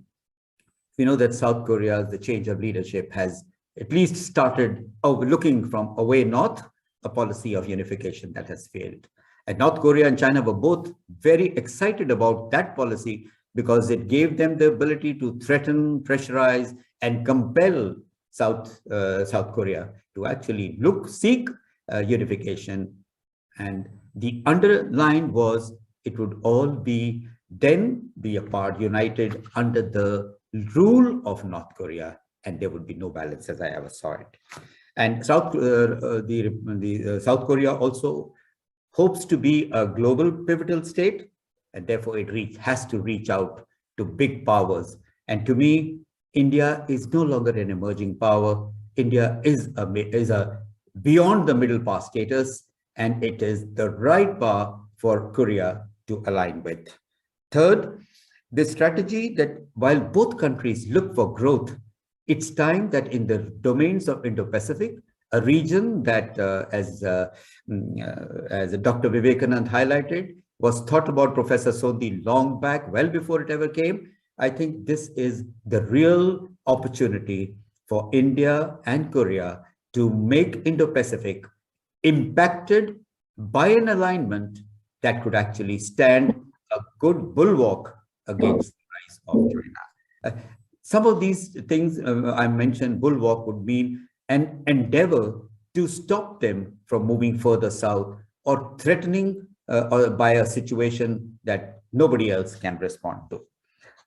know that South Korea, the change of leadership has at least started looking from away north, a policy of unification that has failed. And North Korea and China were both very excited about that policy because it gave them the ability to threaten, pressurize, and compel South Korea to actually seek unification. And the underline was it would all be united under the rule of North Korea, and there would be no balance as I ever saw it. And South Korea also hopes to be a global pivotal state, and therefore it has to reach out to big powers. And to me, India is no longer an emerging power. India is a beyond the middle power status, and it is the right power for Korea to align with. Third, the strategy that while both countries look for growth, it's time that in the domains of Indo-Pacific, a region that, as Dr. Vivekanand highlighted, was thought about Professor Sondhi long back, well before it ever came. I think this is the real opportunity for India and Korea to make Indo-Pacific impacted by an alignment that could actually stand a good bulwark against the rise of China. Some of these things I mentioned, bulwark would mean an endeavor to stop them from moving further south or threatening or by a situation that nobody else can respond to.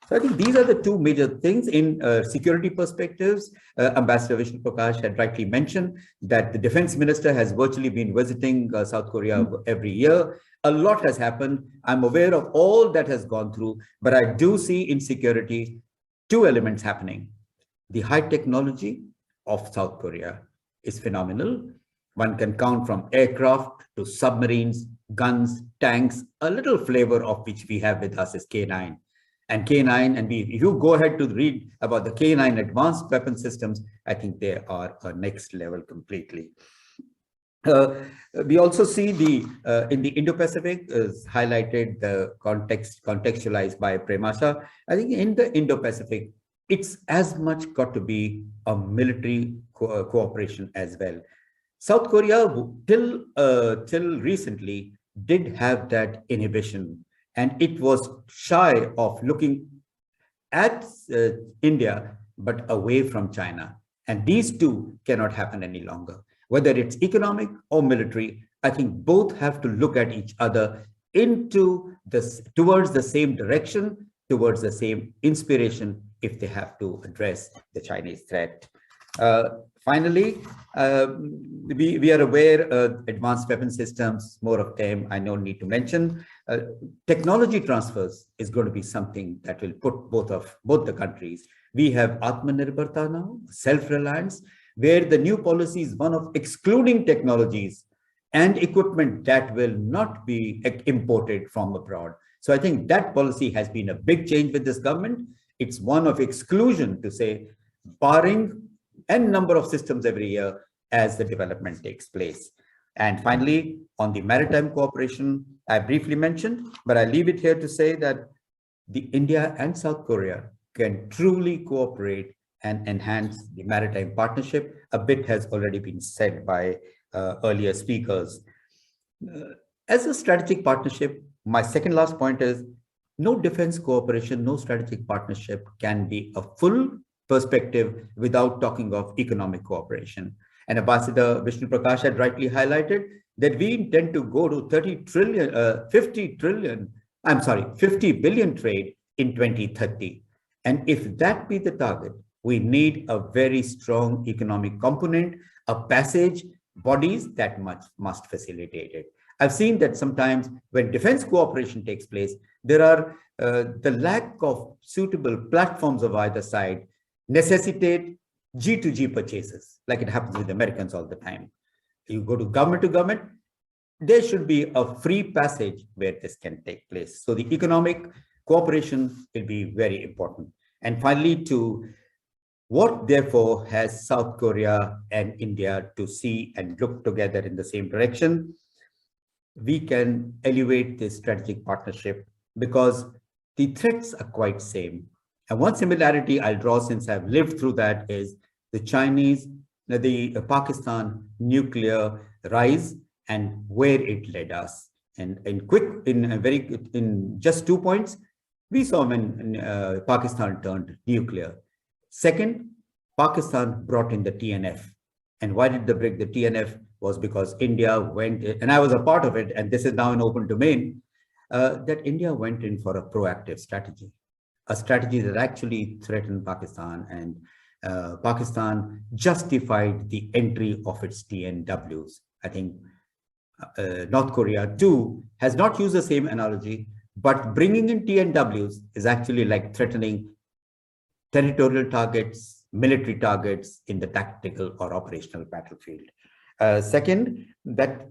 So I think these are the two major things in security perspectives. Ambassador Vishnu Prakash had rightly mentioned that the defense minister has virtually been visiting South Korea every year. A lot has happened. I'm aware of all that has gone through, but I do see in security two elements happening. The high technology of South Korea is phenomenal. One can count from aircraft to submarines, guns, tanks, a little flavor of which we have with us is K9. And K9, and if you go ahead to read about the K9 advanced weapon systems, I think they are a next level completely. We also see in the Indo-Pacific is highlighted the contextualized by Premasha. I think in the Indo-Pacific, it's as much got to be a military cooperation as well. South Korea till recently did have that inhibition, and it was shy of looking at India, but away from China. And these two cannot happen any longer. Whether it's economic or military, I think both have to look at each other towards the same direction, towards the same inspiration, if they have to address the Chinese threat. Finally, we are aware advanced weapon systems, more of them I don't need to mention. Technology transfers is going to be something that will put both the countries. We have Atmanirbharta now, self-reliance, where the new policy is one of excluding technologies and equipment that will not be imported from abroad. So I think that policy has been a big change with this government. It's one of exclusion to say, barring n number of systems every year as the development takes place. And finally, on the maritime cooperation, I briefly mentioned, but I leave it here to say that the India and South Korea can truly cooperate and enhance the maritime partnership. A bit has already been said by earlier speakers. As a strategic partnership, my second last point is no defense cooperation, no strategic partnership can be a full perspective without talking of economic cooperation. And Ambassador Vishnu Prakash had rightly highlighted that we intend to go to 50 billion trade in 2030. And if that be the target, we need a very strong economic component, a passage, bodies that must facilitate it. I've seen that sometimes when defense cooperation takes place, there are the lack of suitable platforms of either side necessitate G2G purchases, like it happens with Americans all the time. You go to government, there should be a free passage where this can take place. So the economic cooperation will be very important. And finally, to what therefore has South Korea and India to see and look together in the same direction? We can elevate this strategic partnership because the threats are quite same. And one similarity I'll draw, since I've lived through that, is the Pakistan nuclear rise and where it led us. And in just 2 points, we saw when Pakistan turned nuclear. Second, Pakistan brought in the TNF. And why did they bring the TNF? Was because India went in, and I was a part of it, and this is now an open domain, that India went in for a proactive strategy. A strategy that actually threatened Pakistan, and Pakistan justified the entry of its TNWs. I think North Korea too has not used the same analogy, but bringing in TNWs is actually like threatening territorial targets, military targets in the tactical or operational battlefield. Second, that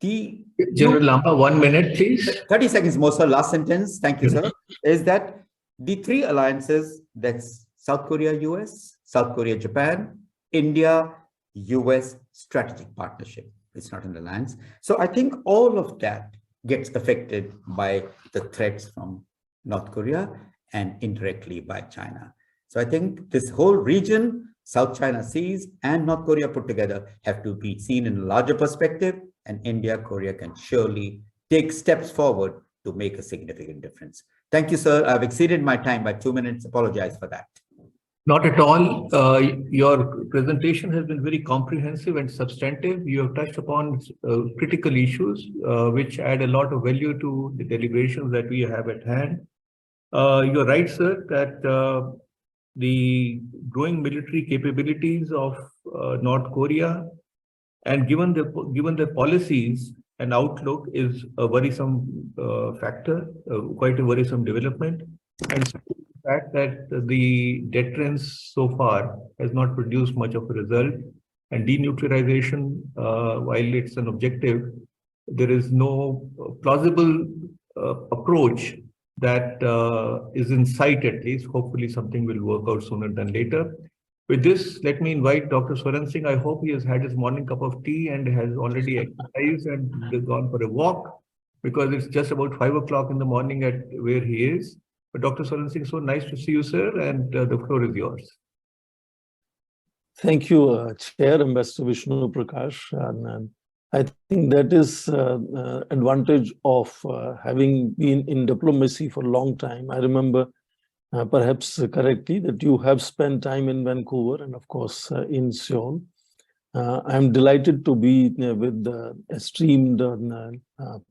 General Lamba, 1 minute, please. 30 seconds more, sir. Last sentence. Thank you, sir. Is that the three alliances, that's South Korea, US, South Korea, Japan, India, US strategic partnership. It's not an alliance. So I think all of that gets affected by the threats from North Korea and indirectly by China. So I think this whole region, South China Seas and North Korea put together, have to be seen in a larger perspective, and India, Korea can surely take steps forward to make a significant difference. Thank you, sir. I've exceeded my time by 2 minutes. Apologize for that. Not at all. Your presentation has been very comprehensive and substantive. You have touched upon critical issues which add a lot of value to the deliberations that we have at hand. You're right, sir, that the growing military capabilities of North Korea, and given the policies and outlook, is a worrisome factor, quite a worrisome development. And the fact that the deterrence so far has not produced much of a result, and denuclearization, while it's an objective, there is no plausible approach that is in sight, at least. Hopefully something will work out sooner than later. With this, let me invite Dr. Swaran Singh. I hope he has had his morning cup of tea and has already exercised and gone for a walk, because it's just about 5 o'clock in the morning at where he is. But Dr. Swaran Singh, so nice to see you, sir, and the floor is yours. Thank you, Chair, Ambassador Vishnu Prakash. And I think that is advantage of having been in diplomacy for a long time. I remember, perhaps correctly, that you have spent time in Vancouver and, of course, in Seoul. I'm delighted to be with the esteemed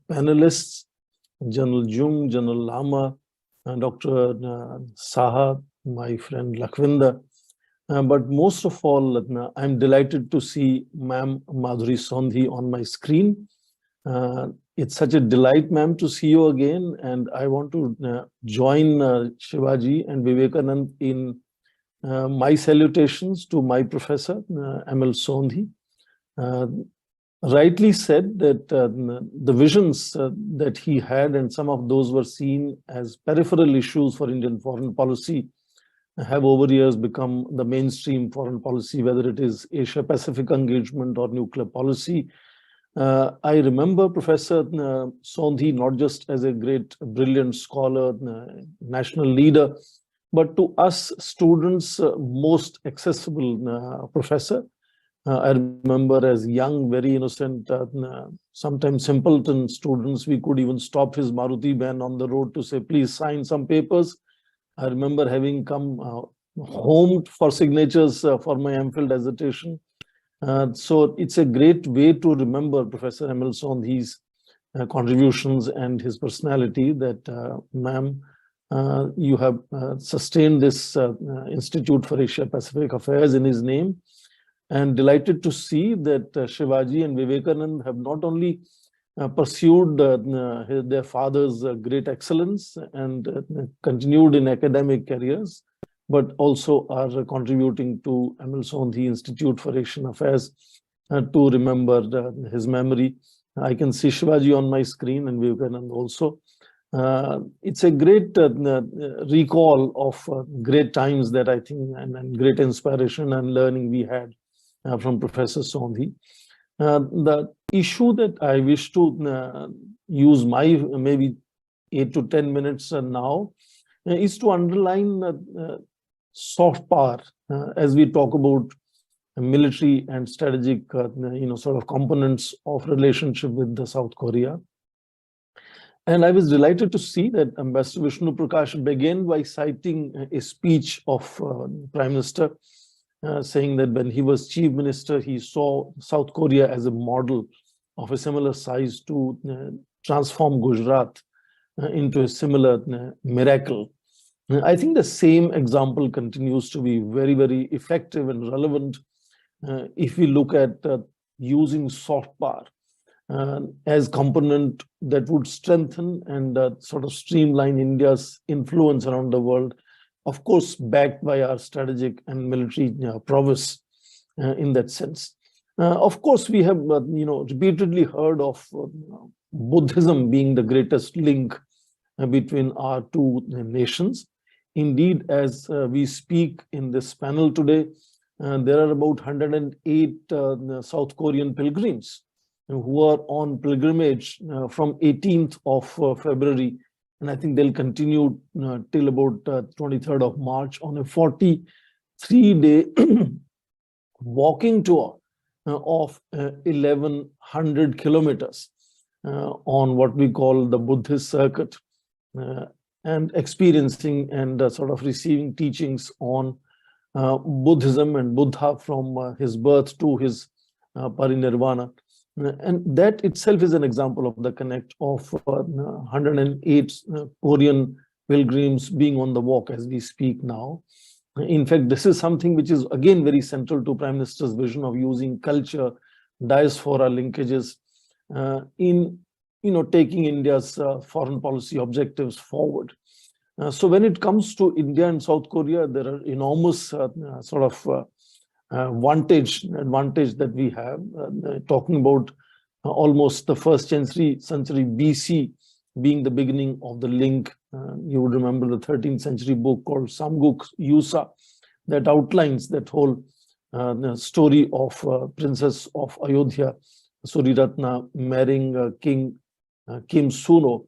panelists, General Jung, General Lama, Dr. Saha, my friend Lakhvinder. But most of all, I'm delighted to see Ma'am Madhuri Sondhi on my screen. It's such a delight, ma'am, to see you again. And I want to join Shivaji and Vivekanand in my salutations to my professor, ML Sondhi. Rightly said that the visions that he had, and some of those were seen as peripheral issues for Indian foreign policy, have over years become the mainstream foreign policy, whether it is Asia-Pacific engagement or nuclear policy. I remember Professor Sondhi not just as a great, brilliant scholar, national leader, but to us students, most accessible professor. I remember as young, very innocent, sometimes simpleton students, we could even stop his Maruti van on the road to say, please sign some papers. I remember having come home for signatures for my MPhil dissertation. So it's a great way to remember Professor ML Sondhi's contributions and his personality, that, ma'am, you have sustained this Institute for Asia-Pacific Affairs in his name. And delighted to see that Shivaji and Vivekanand have not only pursued their father's great excellence and continued in academic careers, but also are contributing to ML Sondhi Institute for Asian Affairs to remember his memory. I can see Shivaji on my screen and Vivekanand also. It's a great recall of great times that I think, and great inspiration and learning we had from Professor Sondhi. The issue that I wish to use my maybe 8 to 10 minutes now is to underline soft power as we talk about military and strategic sort of components of relationship with the South Korea. And I was delighted to see that Ambassador Vishnu Prakash began by citing a speech of Prime Minister, saying that when he was chief minister, he saw South Korea as a model of a similar size to transform Gujarat into a similar miracle. I think the same example continues to be very, very effective and relevant if we look at using soft power as component that would strengthen and sort of streamline India's influence around the world, of course, backed by our strategic and military prowess in that sense. Of course, we have repeatedly heard of Buddhism being the greatest link between our two nations. Indeed, as we speak in this panel today, there are about 108 South Korean pilgrims who are on pilgrimage from 18th of February. And I think they'll continue till about 23rd of March on a 43-day walking tour of 1,100 kilometers on what we call the Buddhist circuit, and experiencing and sort of receiving teachings on Buddhism and Buddha from his birth to his parinirvana. And that itself is an example of the connect of 108 Korean pilgrims being on the walk as we speak now. In fact, this is something which is again very central to Prime Minister's vision of using culture, diaspora linkages in taking India's foreign policy objectives forward. So when it comes to India and South Korea, there are enormous advantage that we have. Talking about almost the first century BC being the beginning of the link. You would remember the 13th century book called Samguk Yusa that outlines that whole story of Princess of Ayodhya, Suriratna, marrying King Kim Suno.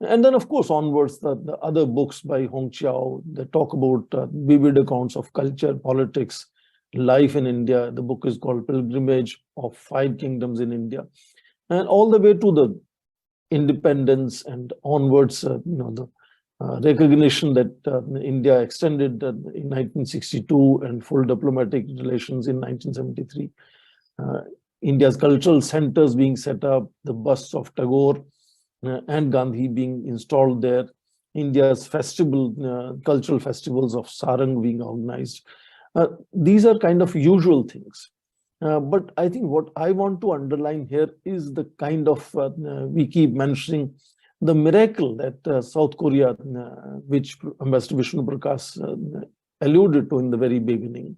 And then, of course, onwards, the other books by Hong Chiao that talk about vivid accounts of culture, politics, life in India. The book is called Pilgrimage of Five Kingdoms in India. And all the way to the independence and onwards, the recognition that India extended in 1962 and full diplomatic relations in 1973. India's cultural centers being set up, the busts of Tagore and Gandhi being installed there, India's cultural festivals of Sarang being organized. These are kind of usual things. But I think what I want to underline here is the kind of, we keep mentioning, the miracle that South Korea, which Ambassador Vishnu Prakash alluded to in the very beginning.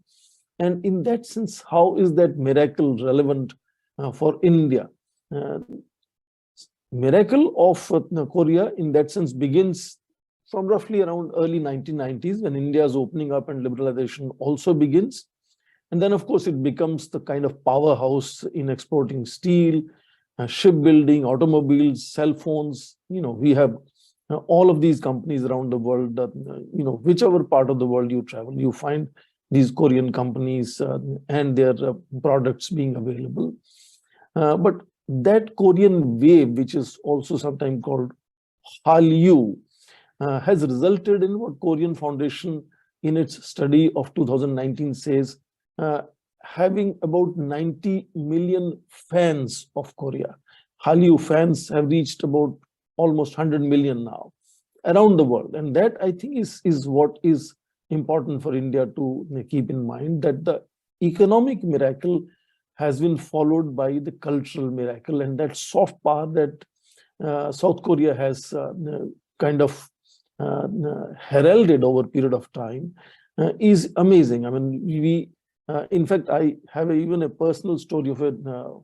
And in that sense, how is that miracle relevant for India? Miracle of Korea in that sense begins from roughly around early 1990s when India's opening up and liberalization also begins. And then, of course, it becomes the kind of powerhouse in exporting steel, shipbuilding, automobiles, cell phones. We have all of these companies around the world that, whichever part of the world you travel, you find these Korean companies and their products being available. But that Korean wave, which is also sometimes called Hallyu, has resulted in what Korean Foundation in its study of 2019 says, having about 90 million fans of Korea. Hallyu fans have reached about almost 100 million now around the world. And that, I think, is what is important for India to keep in mind, that the economic miracle has been followed by the cultural miracle, and that soft power that South Korea has kind of heralded over a period of time is amazing. I mean, in fact, I have even a personal story of a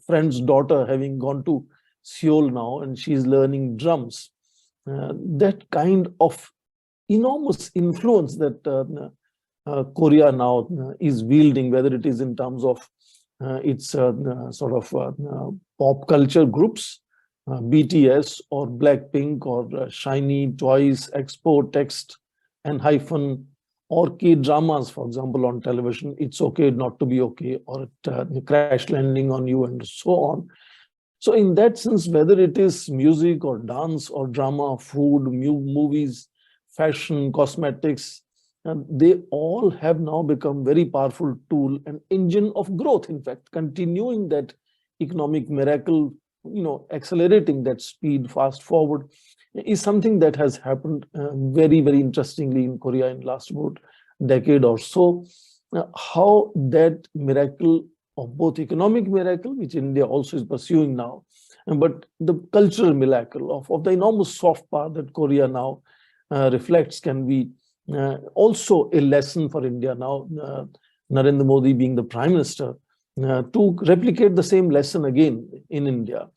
friend's daughter having gone to Seoul now, and she's learning drums. That kind of enormous influence that Korea now is wielding, whether it is in terms of its pop culture groups, BTS or Blackpink or Shiny, Twice, Expo, Text, and Hyphen, or K-dramas, for example, on television, It's Okay Not to Be Okay, or Crash Landing on You, and so on. So in that sense, whether it is music or dance or drama, food, movies, fashion, cosmetics, they all have now become very powerful tool and engine of growth. In fact, continuing that economic miracle, accelerating that speed fast forward is something that has happened very, very interestingly in Korea in last about decade or so. How that miracle of both economic miracle, which India also is pursuing now, but the cultural miracle of the enormous soft power that Korea now reflects can be also a lesson for India now, Narendra Modi being the Prime Minister, to replicate the same lesson again in India.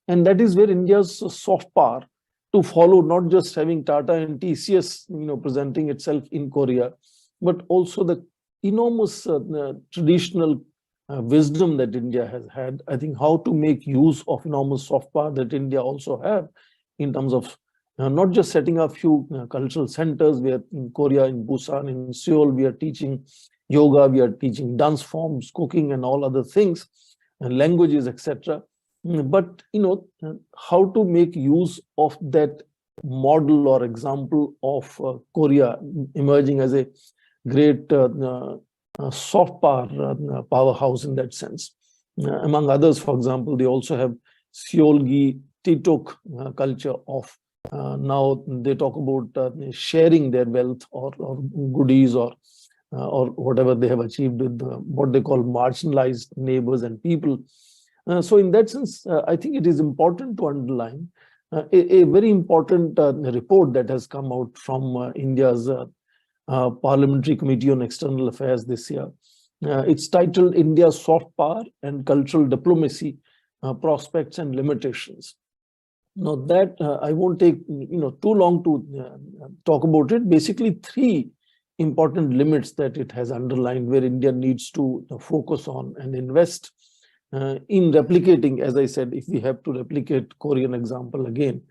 And that is where India's soft power to follow, not just having Tata and TCS presenting itself in Korea, but also the enormous traditional wisdom that India has had. I think how to make use of enormous soft power that India also have in terms of not just setting up few cultural centers. We are in Korea, in Busan, in Seoul, we are teaching yoga, we are teaching dance forms, cooking, and all other things, and languages, etc. But how to make use of that model or example of Korea emerging as a great soft power powerhouse in that sense. Among others, for example, they also have Seolgi Titok culture of now they talk about sharing their wealth or goodies or whatever they have achieved with what they call marginalized neighbors and people. So in that sense, I think it is important to underline a very important report that has come out from India's Parliamentary Committee on External Affairs this year. It's titled India's Soft Power and Cultural Diplomacy, Prospects and Limitations. Now that I won't take too long to talk about it. Basically, three important limits that it has underlined where India needs to focus on and invest in replicating, as I said, if we have to replicate Korean example again,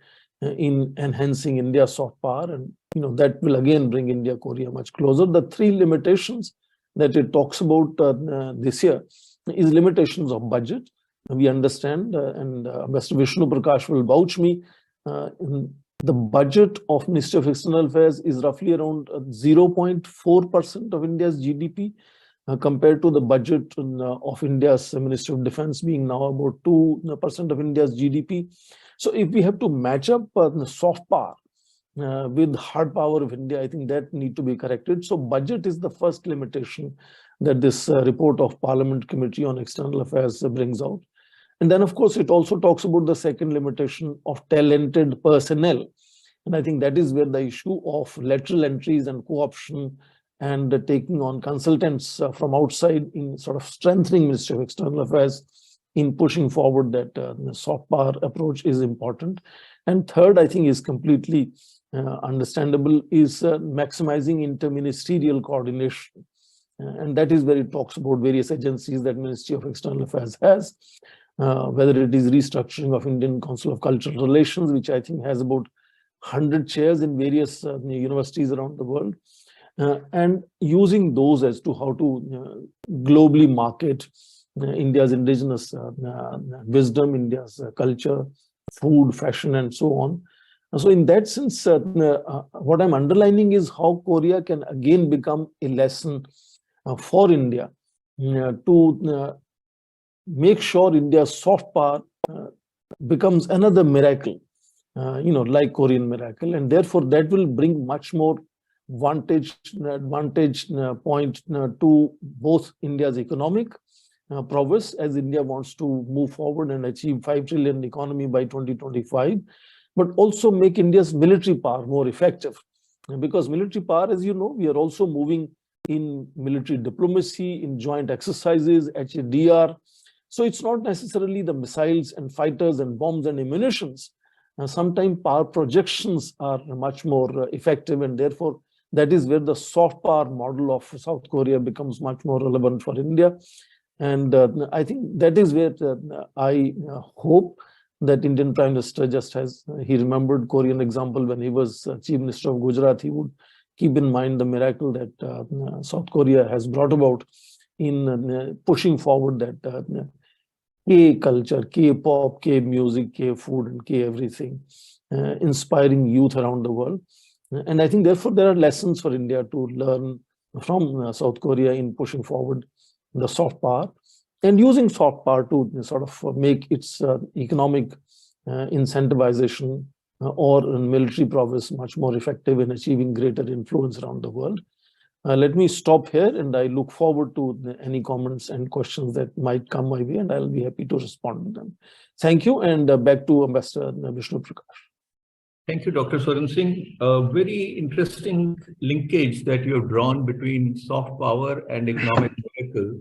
in enhancing India's soft power, and that will again bring India Korea much closer. The three limitations that it talks about this year is limitations of budget. We understand, and Ambassador Vishnu Prakash will vouch me, the budget of Ministry of External Affairs is roughly around 0.4% of India's GDP, compared to the budget of India's Ministry of Defense being now about 2% of India's GDP. So if we have to match up the soft power with hard power of India, I think that need to be corrected. So budget is the first limitation that this report of Parliament Committee on External Affairs brings out. And then, of course, it also talks about the second limitation of talented personnel. And I think that is where the issue of lateral entries and co-option and taking on consultants from outside in sort of strengthening Ministry of External Affairs in pushing forward that the soft power approach is important. And third, I think is completely understandable, is maximizing interministerial coordination. And that is where it talks about various agencies that Ministry of External Affairs has, whether it is restructuring of Indian Council of Cultural Relations, which I think has about 100 chairs in various universities around the world, and using those as to how to globally market India's indigenous wisdom, India's culture, food, fashion, and so on. So in that sense, what I'm underlining is how Korea can again become a lesson for India to make sure India's soft power becomes another miracle, like Korean miracle, and therefore that will bring much more advantage point to both India's economic prowess, as India wants to move forward and achieve 5 trillion economy by 2025, but also make India's military power more effective. Because military power, as you know, we are also moving in military diplomacy, in joint exercises, HADR. So it's not necessarily the missiles and fighters and bombs and ammunitions. Sometimes power projections are much more effective, and therefore that is where the soft power model of South Korea becomes much more relevant for India. And I think that is where I hope that Indian Prime Minister he remembered Korean example when he was Chief Minister of Gujarat. He would keep in mind the miracle that South Korea has brought about in pushing forward that K culture, K-pop, K-music, K-food, and K-everything, inspiring youth around the world. And I think, therefore, there are lessons for India to learn from South Korea in pushing forward the soft power and using soft power to sort of make its economic incentivization or military prowess much more effective in achieving greater influence around the world. Let me stop here, and I look forward to any comments and questions that might come my way, and I'll be happy to respond to them. Thank you, and back to Ambassador Vishnu Prakash. Thank you, Dr. Swaran Singh. A very interesting linkage that you have drawn between soft power and economic miracle,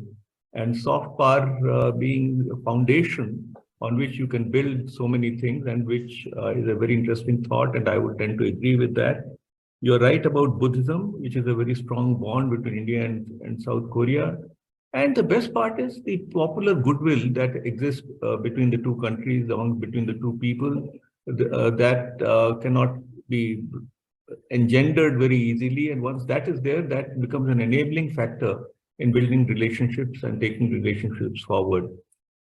and soft power being a foundation on which you can build so many things, and which is a very interesting thought, and I would tend to agree with that. You're right about Buddhism, which is a very strong bond between India and South Korea. And the best part is the popular goodwill that exists between the two countries, between the two people, that cannot be engendered very easily. And once that is there, that becomes an enabling factor in building relationships and taking relationships forward.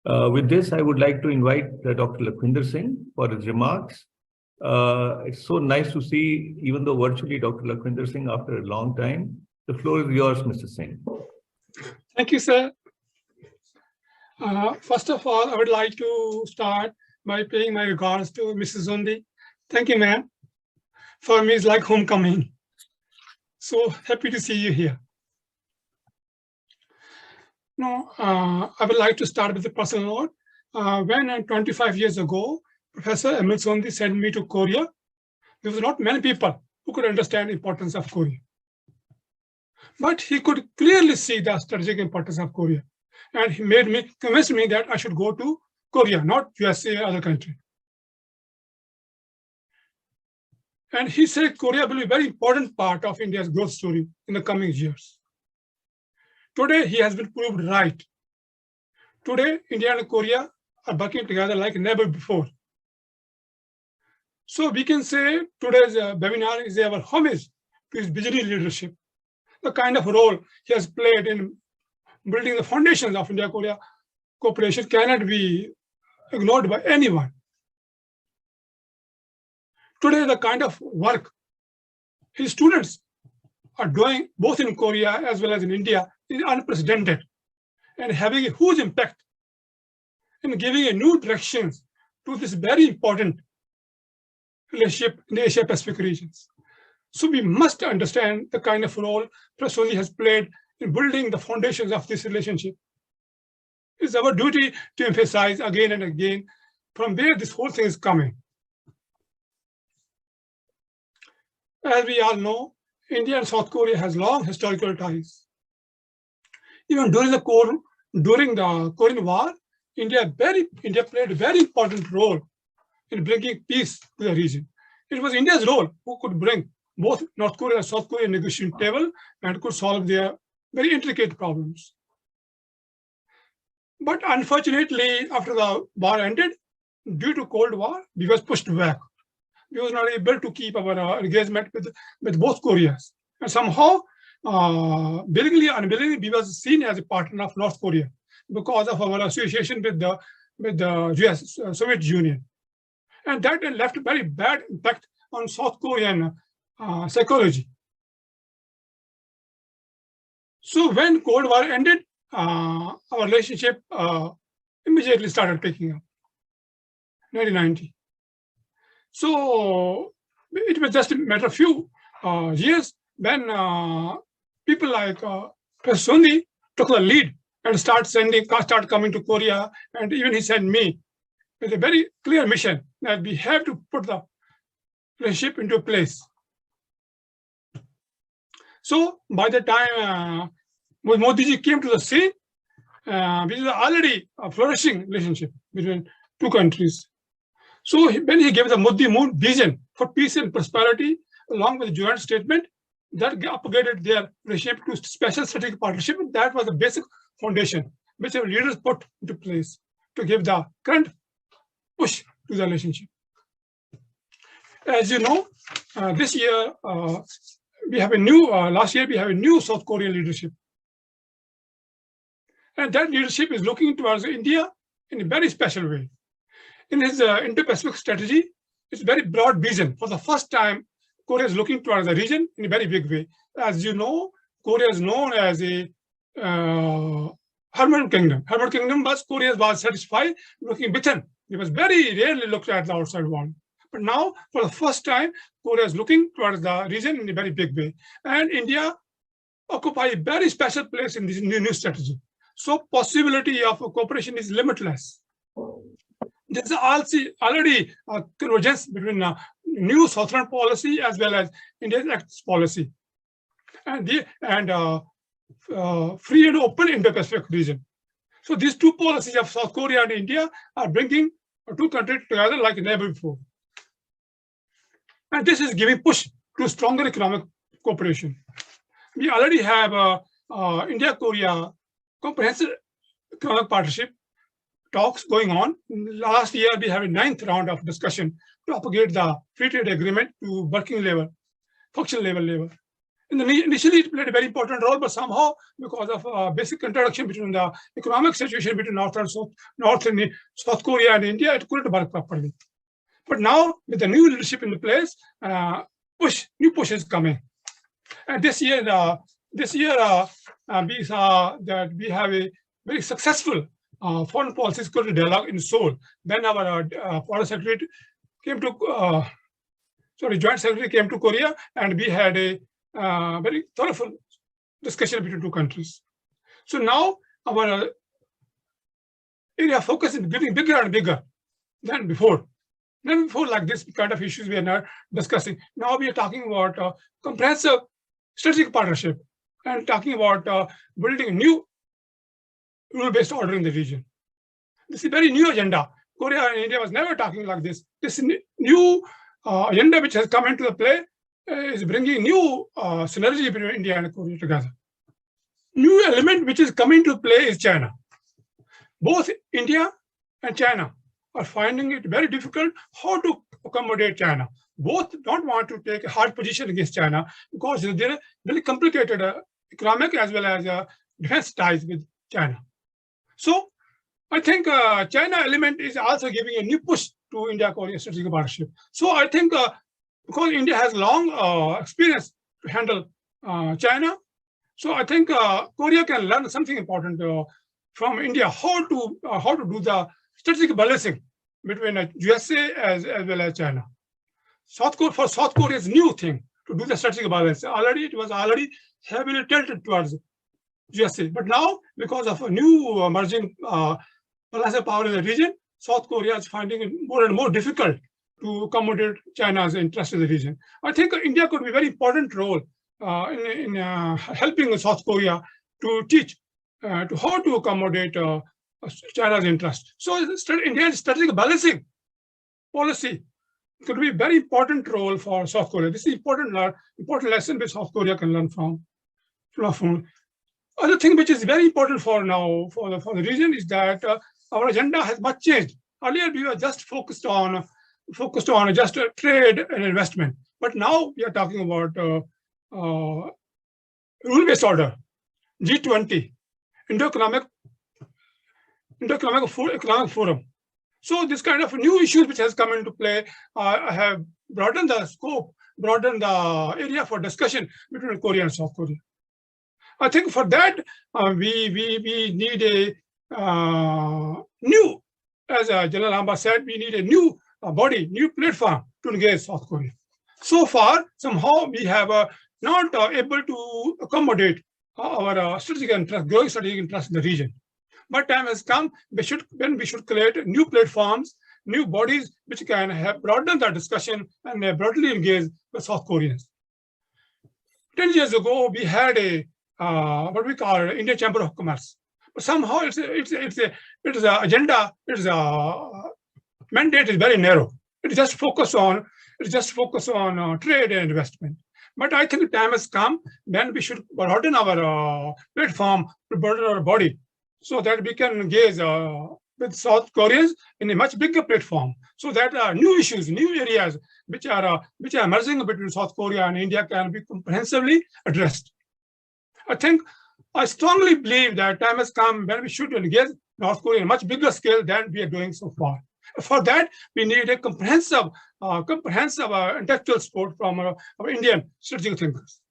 With this, I would like to invite Dr. Lakhvinder Singh for his remarks. It's so nice to see, even though virtually, Dr. Lakhvinder Singh after a long time. The floor is yours, Mr. Singh. Thank you, sir. First of all, I would like to start by paying my regards to Mrs. Zondi. Thank you, ma'am. For me, it's like homecoming. So happy to see you here. Now, I would like to start with a personal note. When 25 years ago, Professor Emil Zondi sent me to Korea, there was not many people who could understand the importance of Korea. But he could clearly see the strategic importance of Korea. And he convinced me that I should go to Korea, not USA or other country. And he said Korea will be a very important part of India's growth story in the coming years. Today, he has been proved right. Today, India and Korea are working together like never before. So we can say today's webinar is our homage to his visionary leadership, the kind of role he has played in building the foundations of India-Korea cooperation cannot be ignored by anyone. Today, the kind of work his students are doing both in Korea as well as in India is unprecedented and having a huge impact in giving a new direction to this very important relationship in the Asia-Pacific regions. So we must understand the kind of role Professor Zondi has played in building the foundations of this relationship. It's our duty to emphasize again and again from where this whole thing is coming. As we all know, India and South Korea has long historical ties. Even during the Korean War, India played a very important role in bringing peace to the region. It was India's role who could bring both North Korea and South Korea negotiation table and could solve their very intricate problems. But unfortunately, after the war ended, due to Cold War, we was pushed back. We was not able to keep our engagement with both Koreas. And somehow, willingly, unwillingly, we was seen as a partner of North Korea because of our association with the US, Soviet Union. And that left a very bad impact on South Korean psychology. So when Cold War ended, our relationship immediately started picking up, 1990. So it was just a matter of few years when people like Professor Zondi took the lead and started coming to Korea, and even he sent me with a very clear mission that we have to put the relationship into place. So by the time when Modi ji came to the scene, which is already a flourishing relationship between two countries. So when he gave the Modi Moon vision for peace and prosperity, along with the joint statement, that upgraded their relationship to special strategic partnership. That was the basic foundation which our leaders put into place to give the current push to the relationship. As you know, this year we have a new, last year we have a new South Korean leadership. And that leadership is looking towards India in a very special way. In his Indo-Pacific strategy, it's a very broad vision. For the first time, Korea is looking towards the region in a very big way. As you know, Korea is known as a hermit kingdom. Hermit kingdom was Korea was satisfied looking within. It was very rarely looked at the outside world. But now, for the first time, Korea is looking towards the region in a very big way. And India occupies a very special place in this new strategy. So possibility of cooperation is limitless. There's also already a convergence between new Southern policy as well as India's Acts policy, and free and open Indo-Pacific region. So these two policies of South Korea and India are bringing two countries together like never before. And this is giving push to stronger economic cooperation. We already have India-Korea comprehensive economic partnership talks going on. Last year, we had a 9th round of discussion to upgrade the free trade agreement to working level, functional level. Initially, it played a very important role, but somehow, because of basic contradiction between the economic situation between North and South Korea and India, it couldn't work properly. But now, with the new leadership in place, new push is coming. And this year, this year we saw that we have a very successful foreign policy security dialogue in Seoul. Then our foreign secretary came to, joint secretary came to Korea, and we had a very thorough discussion between two countries. So now our area of focus is getting bigger and bigger than before. Then before, like this kind of issues we are not discussing. Now we are talking about comprehensive strategic partnership and talking about building a new rule-based order in the region. This is a very new agenda. Korea and India was never talking like this. This new agenda which has come into the play is bringing new synergy between India and Korea together. New element which is coming to play is China. Both India and China are finding it very difficult how to accommodate China. Both don't want to take a hard position against China because there are very complicated economic as well as defense ties with China. So I think China element is also giving a new push to India-Korea strategic partnership. So I think because India has long experience to handle China, so I think Korea can learn something important from India, how to do the strategic balancing between USA as well as China. For South Korea is new thing to do the strategic balance. It was already heavily tilted towards USA, but now because of a new emerging balance of power in the region, South Korea is finding it more and more difficult to accommodate China's interest in the region. I think India could be a very important role in helping South Korea to teach to how to accommodate China's interest. So India's strategic balancing policy could be a very important role for South Korea. This is important lesson which South Korea can learn from. Other thing which is very important for now for the region is that our agenda has much changed. Earlier we were just focused on just trade and investment, but now we are talking about rule-based order, G20, Indo-Economic Forum. So this kind of new issues which has come into play have broadened the scope, broadened the area for discussion between Korea and South Korea. I think for that we need a new, as General Amba said, we need a new body, new platform to engage South Korea. So far, somehow we have not able to accommodate our strategic interest, growing strategic interest in the region. But time has come when we should create new platforms, new bodies which can have broaden the discussion and broadly engage with South Koreans. 10 years ago, we had a what we call Indian Chamber of Commerce. But somehow its agenda, its mandate is very narrow. It just focus on trade and investment. But I think time has come when we should broaden our platform, to broaden our body, so that we can engage with South Koreans in a much bigger platform. So that new issues, new areas which are emerging between South Korea and India can be comprehensively addressed. I strongly believe that time has come when we should engage North Korea on a much bigger scale than we are doing so far. For that, we need a comprehensive intellectual support from our Indian strategic thinkers.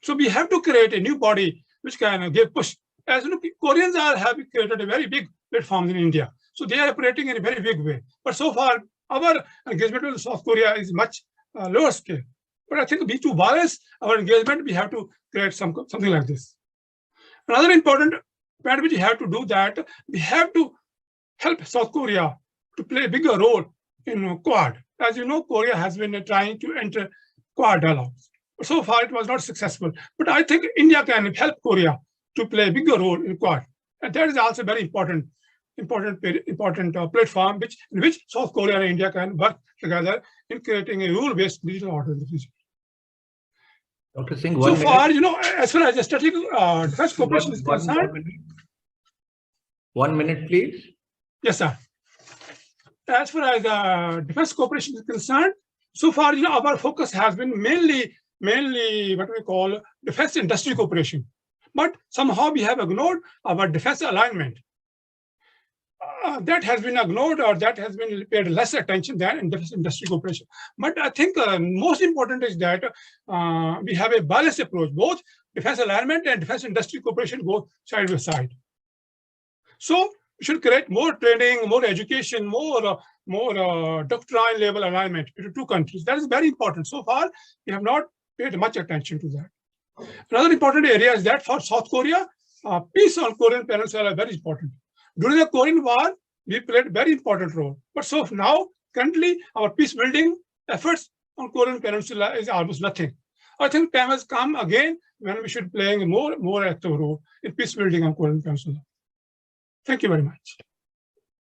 So we have to create a new body which can give push. As you know, Koreans have created a very big platform in India. So they are operating in a very big way. But so far, our engagement with South Korea is much lower scale. But I think to balance our engagement, we have to create something like this. Another important point which we have to do that, we have to help South Korea to play a bigger role in Quad. As you know, Korea has been trying to enter Quad dialogues. So far, it was not successful. But I think India can help Korea to play a bigger role in Quad. And that is also very important platform in which South Korea and India can work together in creating a rule-based regional order in the region. Dr. Singh, so far, as far as the strategic defense cooperation is concerned. 1 minute, please. Yes, sir. As far as defense cooperation is concerned, so far, our focus has been mainly what we call defense industry cooperation. But somehow we have ignored our defense alignment. that has been ignored or that has been paid less attention than in defense industry cooperation. But I think most important is that we have a balanced approach. Both defense alignment and defense industry cooperation go side by side. So we should create more training, more education, more doctrine level alignment between two countries. That is very important. So far, we have not paid much attention to that. Another important area is that for South Korea, peace on Korean Peninsula is very important. During the Korean War, we played a very important role. But so now, currently, our peace building efforts on Korean Peninsula is almost nothing. I think time has come again when we should play a more active role in peace building on Korean Peninsula. Thank you very much.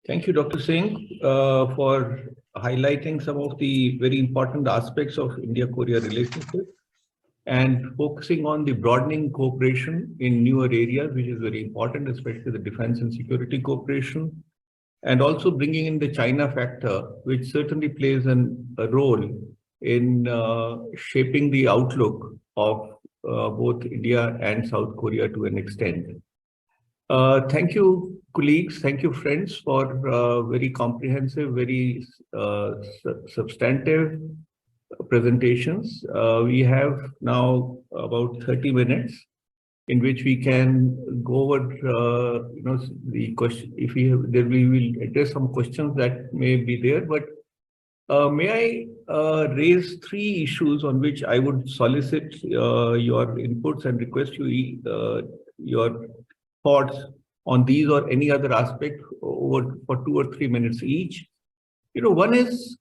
Thank you, Dr. Singh, for highlighting some of the very important aspects of India-Korea relationship and focusing on the broadening cooperation in newer areas, which is very important, especially the defense and security cooperation, and also bringing in the China factor, which certainly plays a role in shaping the outlook of both India and South Korea to an extent. Thank you, colleagues. Thank you, friends, for very comprehensive, very substantive presentations. We have now about 30 minutes in which we can go over, the question. If we have, then we will address some questions that may be there. But may I raise 3 issues on which I would solicit your inputs and request you your thoughts on these or any other aspect over for 2 or 3 minutes each. One is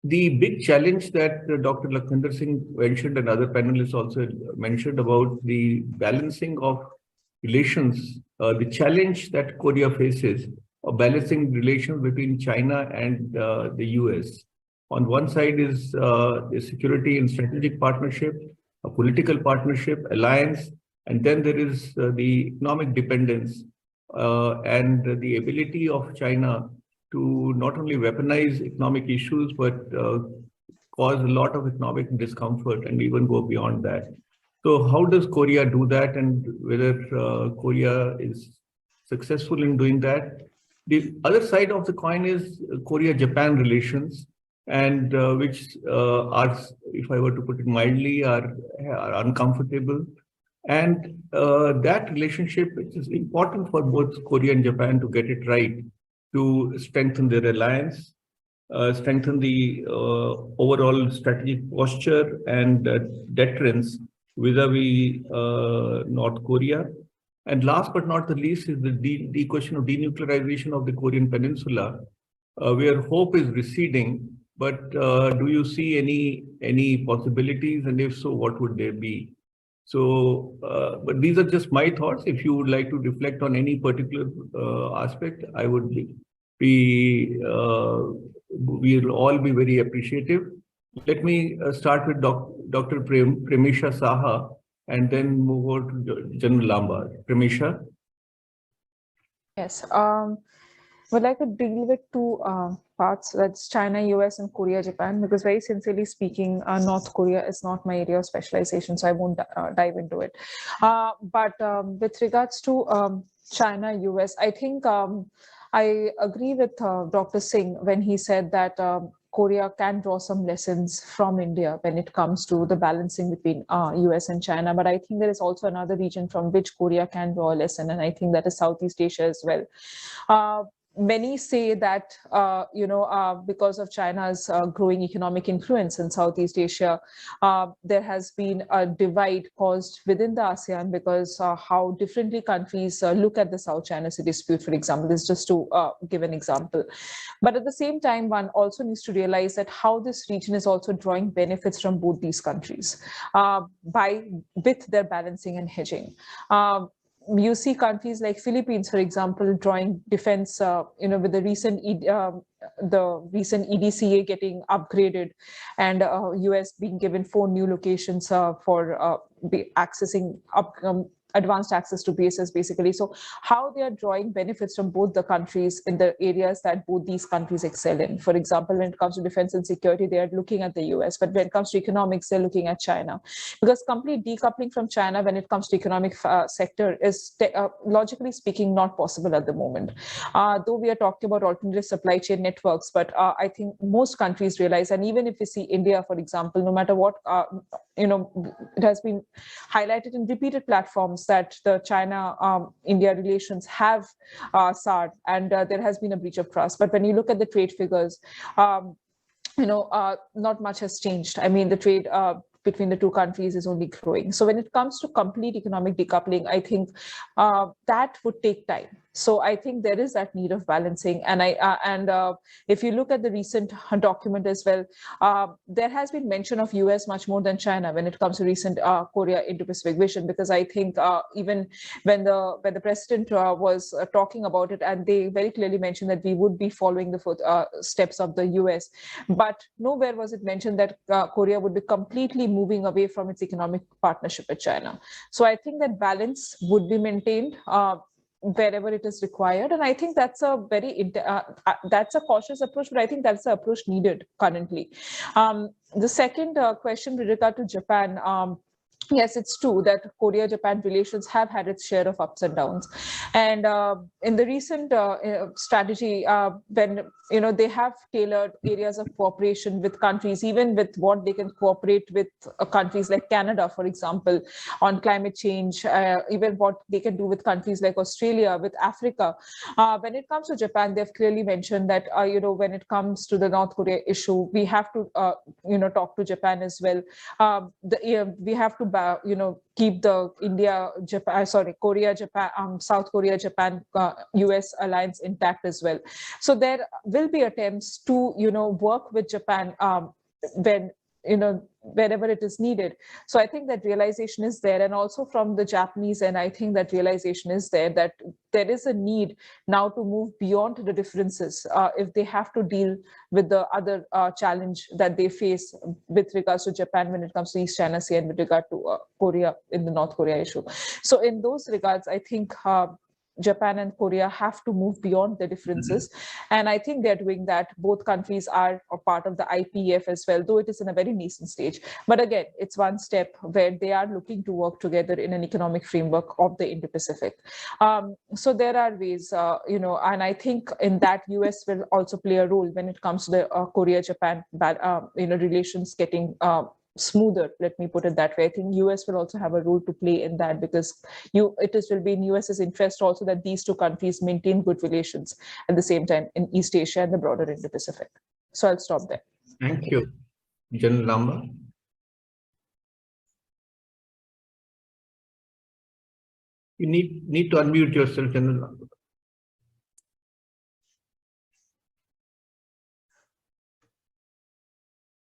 the big challenge that Dr. Lakhvinder Singh mentioned and other panelists also mentioned about the balancing of relations, the challenge that Korea faces of balancing relations between China and the US. On one side is the security and strategic partnership, a political partnership, alliance, and then there is the economic dependence and the ability of China to not only weaponize economic issues, but cause a lot of economic discomfort and even go beyond that. So how does Korea do that, and whether Korea is successful in doing that? The other side of the coin is Korea-Japan relations, and which are, if I were to put it mildly, are uncomfortable. And that relationship, which is important for both Korea and Japan to get it right, to strengthen their alliance, strengthen the overall strategic posture and deterrence vis-a-vis North Korea. And last but not the least is the question of denuclearization of the Korean Peninsula, where hope is receding. But do you see any possibilities, and if so, what would they be? So, but these are just my thoughts. If you would like to reflect on any particular aspect, I would we'll all be very appreciative. Let me start with Dr. Premisha Saha and then move over to General Lamba. Premisha? Yes. Would like to deal with 2 parts, that's China, US, and Korea, Japan, because very sincerely speaking, North Korea is not my area of specialization, so I won't dive into it. But with regards to China, US, I think I agree with Dr. Singh when he said that Korea can draw some lessons from India when it comes to the balancing between US and China. But I think there is also another region from which Korea can draw a lesson, and I think that is Southeast Asia as well. Many say that, because of China's growing economic influence in Southeast Asia, there has been a divide caused within the ASEAN because how differently countries look at the South China Sea dispute, for example. This is just to give an example. But at the same time, one also needs to realize that how this region is also drawing benefits from both these countries with their balancing and hedging. You see countries like Philippines, for example, drawing defense, with the recent EDCA getting upgraded, and US being given 4 new locations for accessing advanced access to bases, basically. So how they are drawing benefits from both the countries in the areas that both these countries excel in. For example, when it comes to defense and security, they are looking at the US, but when it comes to economics, they're looking at China. Because complete decoupling from China when it comes to economic sector is logically speaking not possible at the moment. Though we are talking about alternative supply chain networks, but I think most countries realize, and even if we see India, for example, no matter what, it has been highlighted in repeated platforms that the China-India relations have soured, and there has been a breach of trust. But when you look at the trade figures, not much has changed. I mean, the trade between the two countries is only growing. So when it comes to complete economic decoupling, I think that would take time. So I think there is that need of balancing. And if you look at the recent document as well, there has been mention of US much more than China when it comes to recent Korea Indo-Pacific vision, because I think even when the president was talking about it, and they very clearly mentioned that we would be following the steps of the US, but nowhere was it mentioned that Korea would be completely moving away from its economic partnership with China. So I think that balance would be maintained wherever it is required, and I think that's a that's a cautious approach, but I think that's the approach needed currently. The second question with regard to Japan. Yes, it's true that Korea-Japan relations have had its share of ups and downs, and in the recent strategy, when they have tailored areas of cooperation with countries, even with what they can cooperate with countries like Canada, for example, on climate change, even what they can do with countries like Australia, with Africa. When it comes to Japan, they've clearly mentioned that when it comes to the North Korea issue, we have to talk to Japan as well. We have to keep the Korea, Japan, South Korea, Japan, US alliance intact as well. So there will be attempts to, work with Japan when, wherever it is needed. So I think that realization is there, and also from the Japanese, and I think that realization is there that there is a need now to move beyond the differences if they have to deal with the other challenge that they face with regards to Japan when it comes to East China Sea and with regard to Korea in the North Korea issue. So in those regards, I think Japan and Korea have to move beyond the differences. And I think they're doing that. Both countries are a part of the IPEF as well, though it is in a very nascent stage. But again, it's one step where they are looking to work together in an economic framework of the Indo-Pacific. So there are ways, and I think in that US will also play a role when it comes to the Korea-Japan relations getting smoother, let me put it that way. I think US will also have a role to play in that, because will be in US's interest also that these two countries maintain good relations at the same time in East Asia and the broader Indo-Pacific. So I'll stop there. Thank you. General Lamba. You need to unmute yourself, General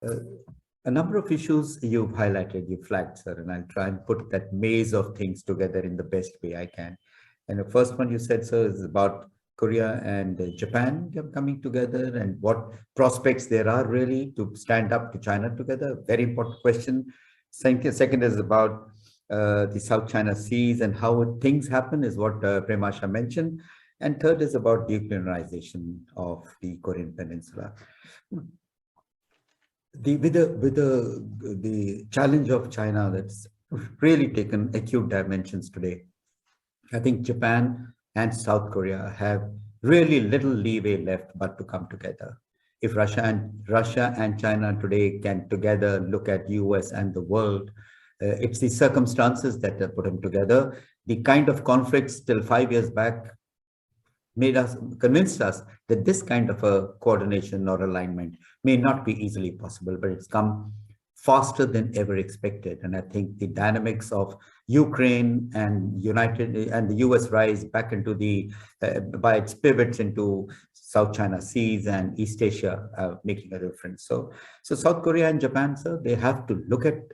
Lamba. A number of issues you've highlighted, you flagged, sir, and I'll try and put that maze of things together in the best way I can. And the first one you said, sir, is about Korea and Japan coming together and what prospects there are really to stand up to China together. Very important question. Second is about the South China Seas and how things happen is what Premasha mentioned. And third is about denuclearization of the Korean Peninsula. With the challenge of China that's really taken acute dimensions today, I think Japan and South Korea have really little leeway left but to come together. If Russia and China today can together look at US and the world, it's the circumstances that have put them together. The kind of conflicts till 5 years back convinced us that this kind of a coordination or alignment may not be easily possible, but it's come faster than ever expected. And I think the dynamics of Ukraine and the US rise back into by its pivots into South China Seas and East Asia making a difference. So South Korea and Japan, sir, they have to look at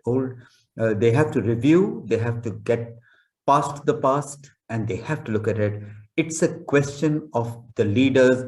they have to review, they have to get past the past, and they have to look at it. It's a question of the leaders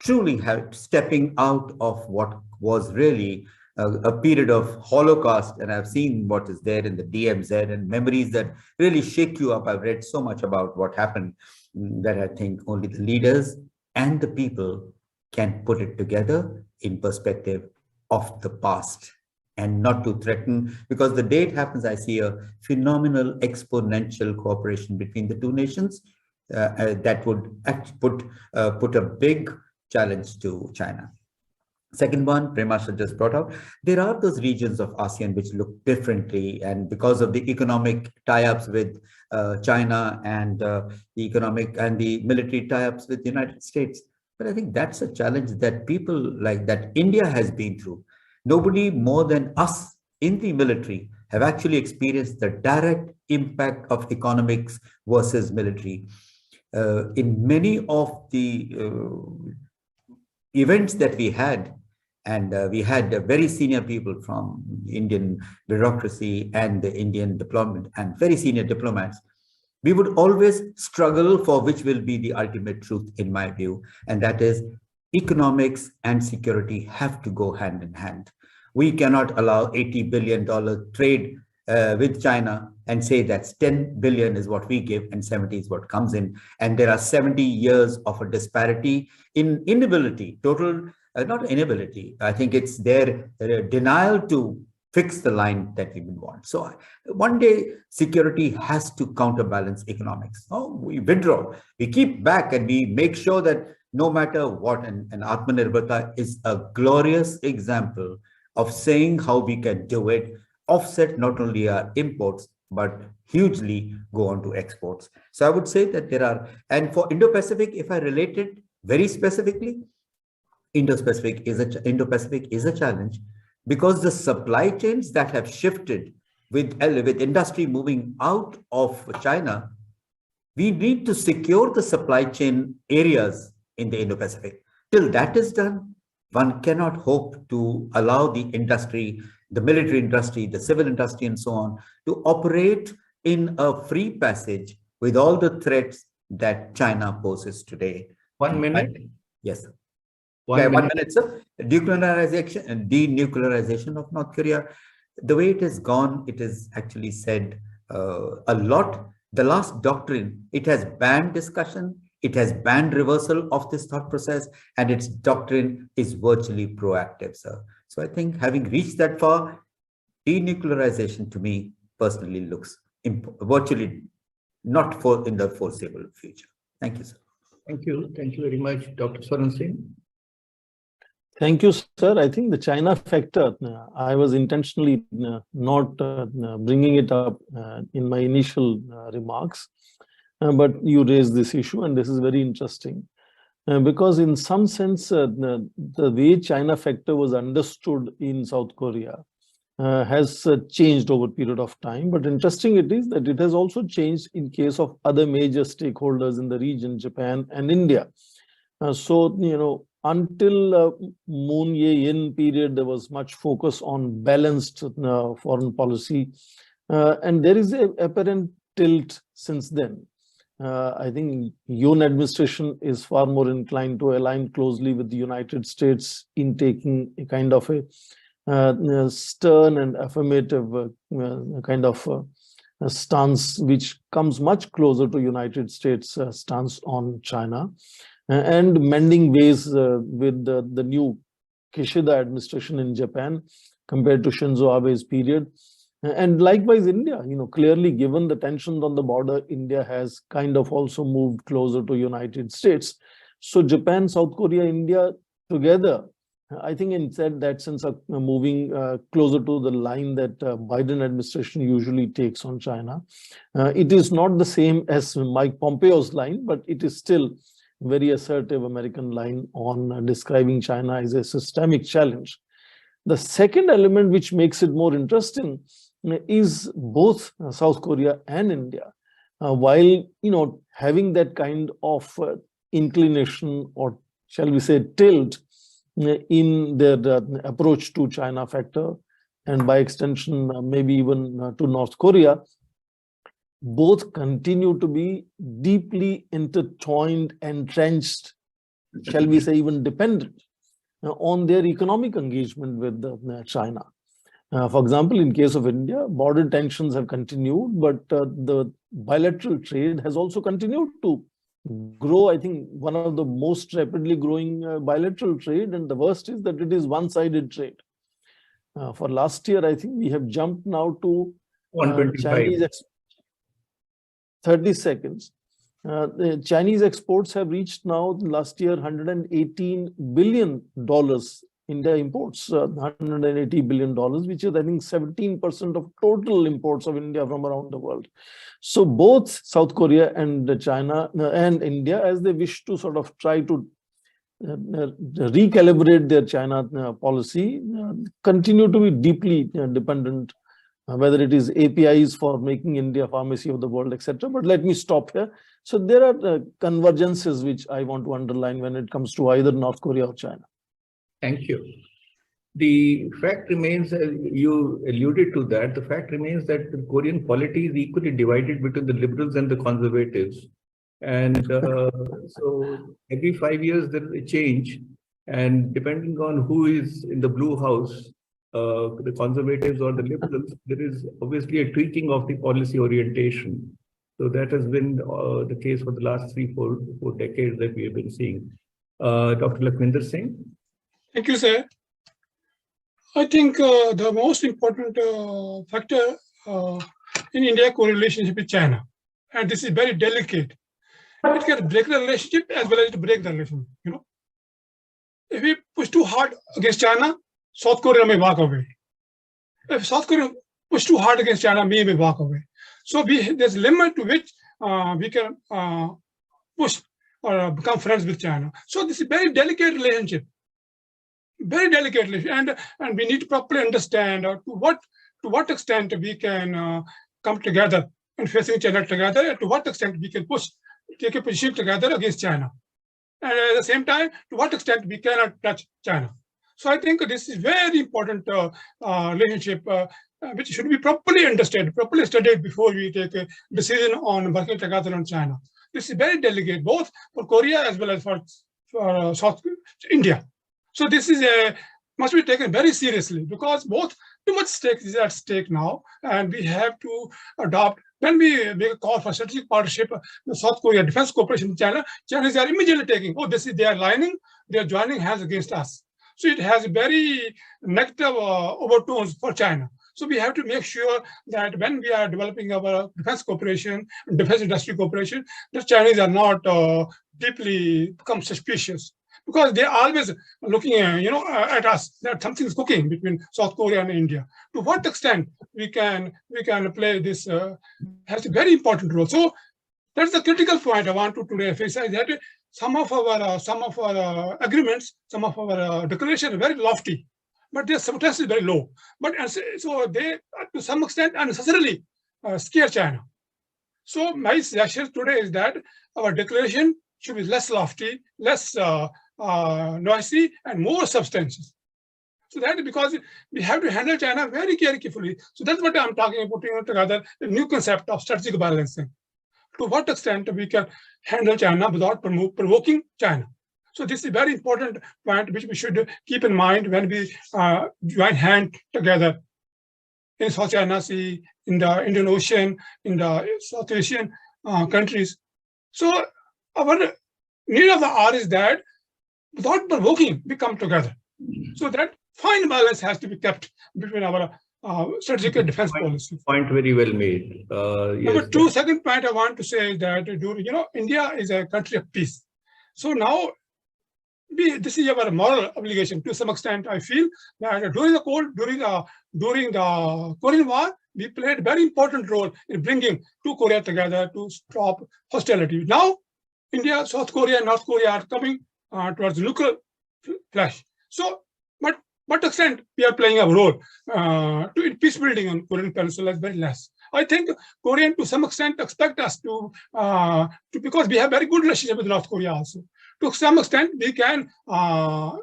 truly stepping out of what was really a period of Holocaust, and I've seen what is there in the DMZ and memories that really shake you up. I've read so much about what happened that I think only the leaders and the people can put it together in perspective of the past and not to threaten, because the day it happens, I see a phenomenal exponential cooperation between the two nations that would put a big challenge to China. Second one, Premasha just brought out, there are those regions of ASEAN which look differently, and because of the economic tie-ups with China and the economic and the military tie-ups with the United States. But I think that's a challenge that people like that India has been through. Nobody more than us in the military have actually experienced the direct impact of economics versus military. In many of the events that we had, and we had very senior people from Indian bureaucracy and the Indian diplomat and very senior diplomats, we would always struggle for which will be the ultimate truth, in my view, and that is economics and security have to go hand in hand. We cannot allow $80 billion trade with China and say that's 10 billion is what we give and 70 is what comes in. And there are 70 years of a disparity in inability, total, not inability, I think it's their denial to fix the line that we would want. So one day security has to counterbalance economics. Oh, we withdraw, we keep back, and we make sure that no matter what, and Atmanirbharta is a glorious example of saying how we can do it, offset not only our imports, but hugely go on to exports. So I would say that there are, and for Indo-Pacific, if I relate it very specifically, Indo-Pacific is a challenge because the supply chains that have shifted with industry moving out of China, we need to secure the supply chain areas in the Indo-Pacific. Till that is done, one cannot hope to allow the industry, the military industry, the civil industry, and so on, to operate in a free passage with all the threats that China poses today. 1 minute. Yes, sir. 1 1 minute, sir. Denuclearization and denuclearization of North Korea. The way it has gone, it is actually said a lot. The last doctrine, it has banned discussion, it has banned reversal of this thought process, and its doctrine is virtually proactive, sir. So I think having reached that far, denuclearization to me personally looks virtually not in the foreseeable future. Thank you, sir. Thank you. Thank you very much, Dr. Swaran Singh. Thank you, sir. I think the China factor, I was intentionally not bringing it up in my initial remarks, but you raised this issue, and this is very interesting. Because in some sense, the way China factor was understood in South Korea has changed over a period of time. But interesting it is that it has also changed in case of other major stakeholders in the region, Japan and India. So, you know, until Moon Jae-in period, there was much focus on balanced foreign policy. And there is an apparent tilt since then. I think Yoon administration is far more inclined to align closely with the United States in taking a kind of a stern and affirmative kind of stance, which comes much closer to United States stance on China, and mending ways with the new Kishida administration in Japan compared to Shinzo Abe's period. And likewise, India, you know, clearly given the tensions on the border, India has kind of also moved closer to United States. So Japan, South Korea, India together, I think in that sense are moving closer to the line that Biden administration usually takes on China. It is not the same as Mike Pompeo's line, but it is still very assertive American line on describing China as a systemic challenge. The second element which makes it more interesting is both South Korea and India, while, you know, having that kind of inclination, or shall we say tilt, in their approach to China factor, and by extension maybe even to North Korea, both continue to be deeply intertwined, entrenched, shall we say even dependent. on their economic engagement with China. For example, in case of India, border tensions have continued, but the bilateral trade has also continued to grow. I think one of the most rapidly growing bilateral trade, and the worst is that it is one-sided trade. For last year, I think we have jumped now to 125. 30 seconds. The Chinese exports have reached now last year $118 billion. India imports $180 billion, which is I think 17% of total imports of India from around the world. So both South Korea and China and India, as they wish to sort of try to recalibrate their China policy, continue to be deeply dependent, whether it is APIs for making India pharmacy of the world, etc. But let me stop here. So there are convergences which I want to underline when it comes to either North Korea or China. Thank you. The fact remains, you alluded to that, the fact remains that the Korean polity is equally divided between the liberals and the conservatives. And so every 5 years there is a change, and depending on who is in the blue house, the conservatives or the liberals, there is obviously a tweaking of the policy orientation. So that has been the case for the last 3-4 decades that we have been seeing. Dr. Lakhvinder Singh. Thank you, sir. I think the most important factor in India-Korea relationship is China. And this is very delicate. It can break the relationship as well as break the relationship. You know, if we push too hard against China, South Korea may walk away. If South Korea push too hard against China, may walk away. So there's a limit to which we can push or become friends with China. So this is a very delicate relationship. Very delicately, and we need to properly understand to what extent we can come together and facing China together, and to what extent we can take a position together against China, and at the same time, to what extent we cannot touch China. So I think this is very important relationship which should be properly understood, properly studied before we take a decision on working together on China. This is very delicate, both for Korea as well as for South India. So this is must be taken very seriously, because too much stake is at stake now, and we have to adopt. When we make a call for strategic partnership, the South Korea defense cooperation with China, Chinese are immediately taking, they are aligning, they are joining hands against us. So it has very negative overtones for China. So we have to make sure that when we are developing our defense cooperation, defense industry cooperation, the Chinese are not deeply become suspicious. Because they are always looking, at us that something is cooking between South Korea and India. To what extent we can play this has a very important role. So that's the critical point I want to today emphasize, that some of our agreements, some of our declarations are very lofty, but their substance is very low. But so they, to some extent, unnecessarily scare China. So my suggestion today is that our declaration should be less lofty, less noisy, and more substantial. So that because we have to handle China very carefully. So that's what I'm talking about, putting together a new concept of strategic balancing. To what extent we can handle China without provoking China. So this is a very important point which we should keep in mind when we join hands together in South China Sea, in the Indian Ocean, in the South Asian countries. So our need of the hour is that without provoking, we come together. So that fine balance has to be kept between our strategic and defense policy. Point very well made. Number two, second point I want to say is that India is a country of peace. So now this is our moral obligation to some extent. I feel that during the Korean War, we played a very important role in bringing two Korea together to stop hostility. Now, India, South Korea, and North Korea are coming towards nuclear clash. So, but what extent we are playing a role in peace building on Korean Peninsula is very less. I think Korean to some extent expect us to because we have very good relationship with North Korea also. To some extent, we can lower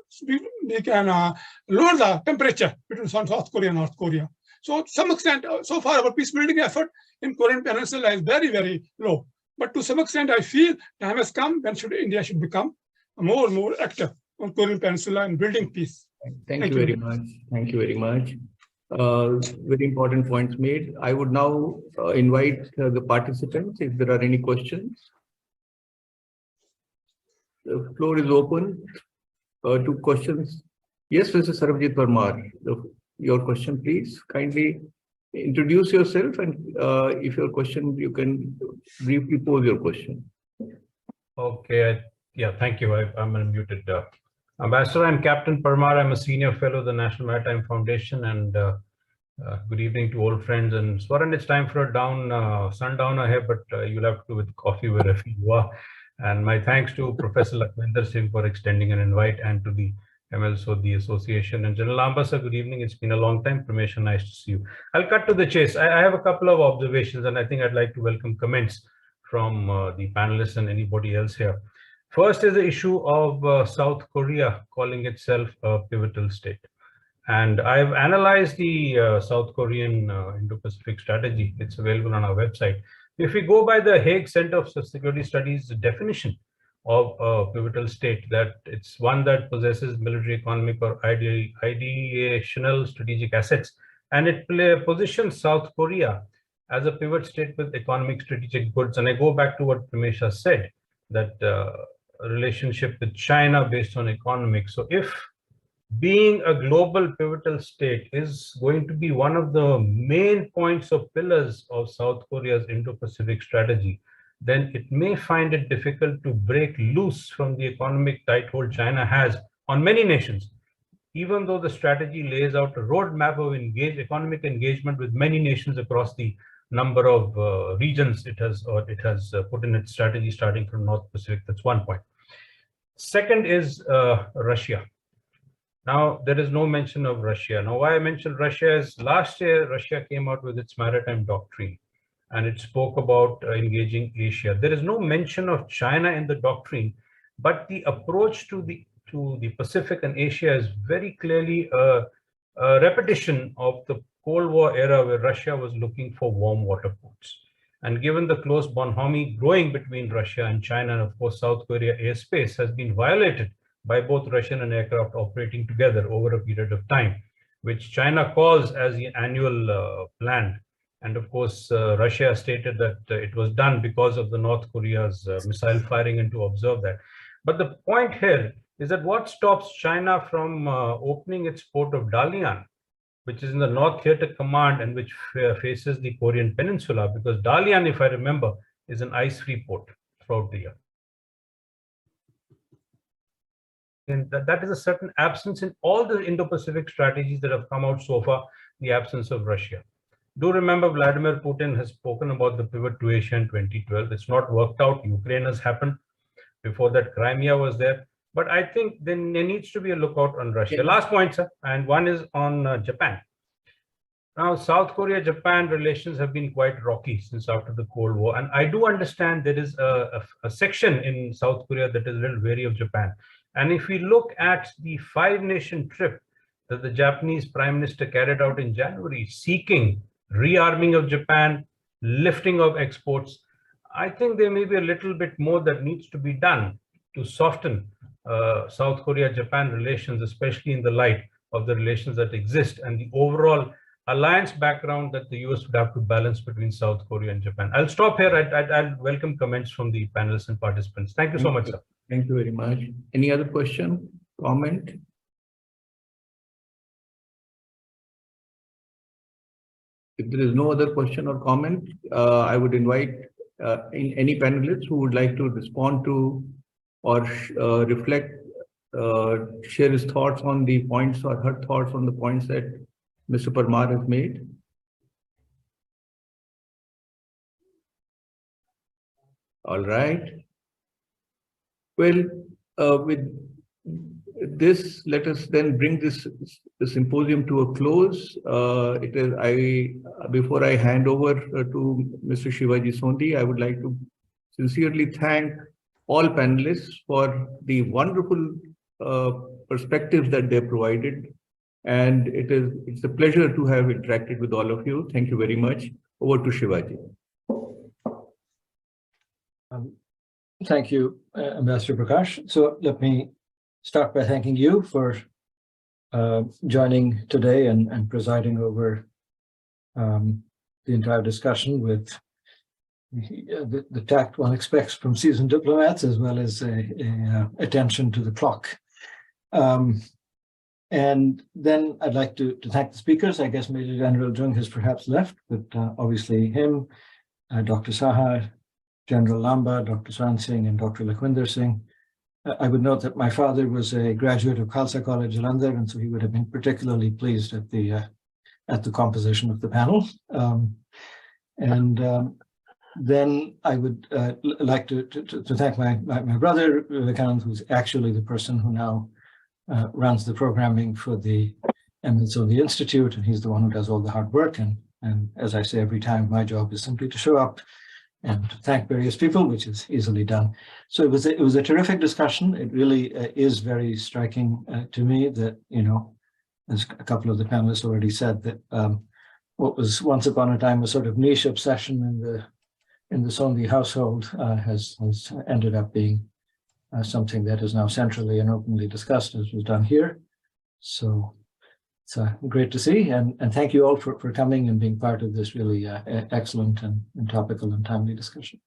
the temperature between South Korea and North Korea. So, to some extent, so far our peace building effort in Korean Peninsula is very, very low. But to some extent, I feel time has come when India should become more and more active on Korean Peninsula and building peace. Thank you very much. Thank you very much. Very important points made. I would now invite the participants if there are any questions. The floor is open to questions. Yes, Mr. Sarabjit Parmar, your question, please. Kindly introduce yourself, and if your question, you can briefly pose your question. Okay. Yeah, thank you. I'm unmuted. Ambassador, I'm Captain Parmar. I'm a senior fellow of the National Maritime Foundation, and good evening to old friends. And Swaran, it's time for a sundowner here, but you'll have to do with coffee wherever you are. And my thanks to Professor Lakhvinder Singh for extending an invite, and to the MLSO, the association. And General Ambassador, good evening. It's been a long time. Pramesha, nice to see you. I'll cut to the chase. I have a couple of observations, and I think I'd like to welcome comments from the panelists and anybody else here. First is the issue of South Korea calling itself a pivotal state. And I've analyzed the South Korean Indo-Pacific strategy. It's available on our website. If we go by the Hague Center of Security Studies definition of a pivotal state, that it's one that possesses military, economic, or ideational strategic assets, and it positions South Korea as a pivot state with economic strategic goods. And I go back to what Pramesha said, that a relationship with China based on economics. So if being a global pivotal state is going to be one of the main points or pillars of South Korea's Indo-Pacific strategy, then it may find it difficult to break loose from the economic tight hold China has on many nations, even though the strategy lays out a roadmap of economic engagement with many nations across the number of regions it has put in its strategy, starting from North Pacific. That's one point. Second is Russia. Now, there is no mention of Russia. Now, why I mentioned Russia is last year, Russia came out with its maritime doctrine, and it spoke about engaging Asia. There is no mention of China in the doctrine, but the approach to the Pacific and Asia is very clearly a repetition of the Cold War era, where Russia was looking for warm water ports. And given the close bonhomie growing between Russia and China, and of course, South Korea airspace has been violated by both Russian and aircraft operating together over a period of time, which China calls as the annual plan. And of course, Russia stated that it was done because of the North Korea's missile firing, and to observe that. But the point here is that what stops China from opening its port of Dalian, which is in the North Theater Command and which faces the Korean Peninsula, because Dalian, if I remember, is an ice-free port throughout the year. And that is a certain absence in all the Indo-Pacific strategies that have come out so far, the absence of Russia. Do remember Vladimir Putin has spoken about the pivot to Asia in 2012. It's not worked out. Ukraine has happened. Before that, Crimea was there. But I think then there needs to be a lookout on Russia. Yeah. Last point, sir, and one is on Japan. Now, South Korea-Japan relations have been quite rocky since after the Cold War. And I do understand there is a section in South Korea that is a little wary of Japan. And if we look at the 5-nation trip that the Japanese Prime Minister carried out in January, seeking rearming of Japan, lifting of exports, I think there may be a little bit more that needs to be done to soften South Korea-Japan relations, especially in the light of the relations that exist and the overall alliance background that the US would have to balance between South Korea and Japan. I'll stop here. I'll welcome comments from the panelists and participants. Thank you so much, sir. Thank you very much. Any other question, comment? If there is no other question or comment, I would invite any panelists who would like to respond to or reflect, share his thoughts on the points or her thoughts on the points that Mr. Parmar has made. All right. Well, with this, let us then bring this symposium to a close. Before I hand over to Mr. Shivaji Sondhi, I would like to sincerely thank all panelists for the wonderful perspectives that they provided. And it's a pleasure to have interacted with all of you. Thank you very much. Over to Shivaji. Thank you, Ambassador Prakash. So let me start by thanking you for joining today and presiding over the entire discussion with the tact one expects from seasoned diplomats, as well as attention to the clock. And then I'd like to thank the speakers. I guess Major General Jung has perhaps left, but obviously him, Dr. Saha, General Lamba, Dr. Singh, and Dr. Lakhvinder Singh. I would note that my father was a graduate of Khalsa College, Jalandhar, and so he would have been particularly pleased at the composition of the panel. Then I would like to thank my brother, Vivekanand, who's actually the person who now runs the programming for the Singh Institute, and he's the one who does all the hard work. And as I say every time, my job is simply to show up and to thank various people, which is easily done. So it was a terrific discussion. It really is very striking to me that, as a couple of the panelists already said, that what was once upon a time a sort of niche obsession in the Sondhi household has ended up being something that is now centrally and openly discussed, as was done here. So it's great to see, and thank you all for coming and being part of this really excellent and topical and timely discussion.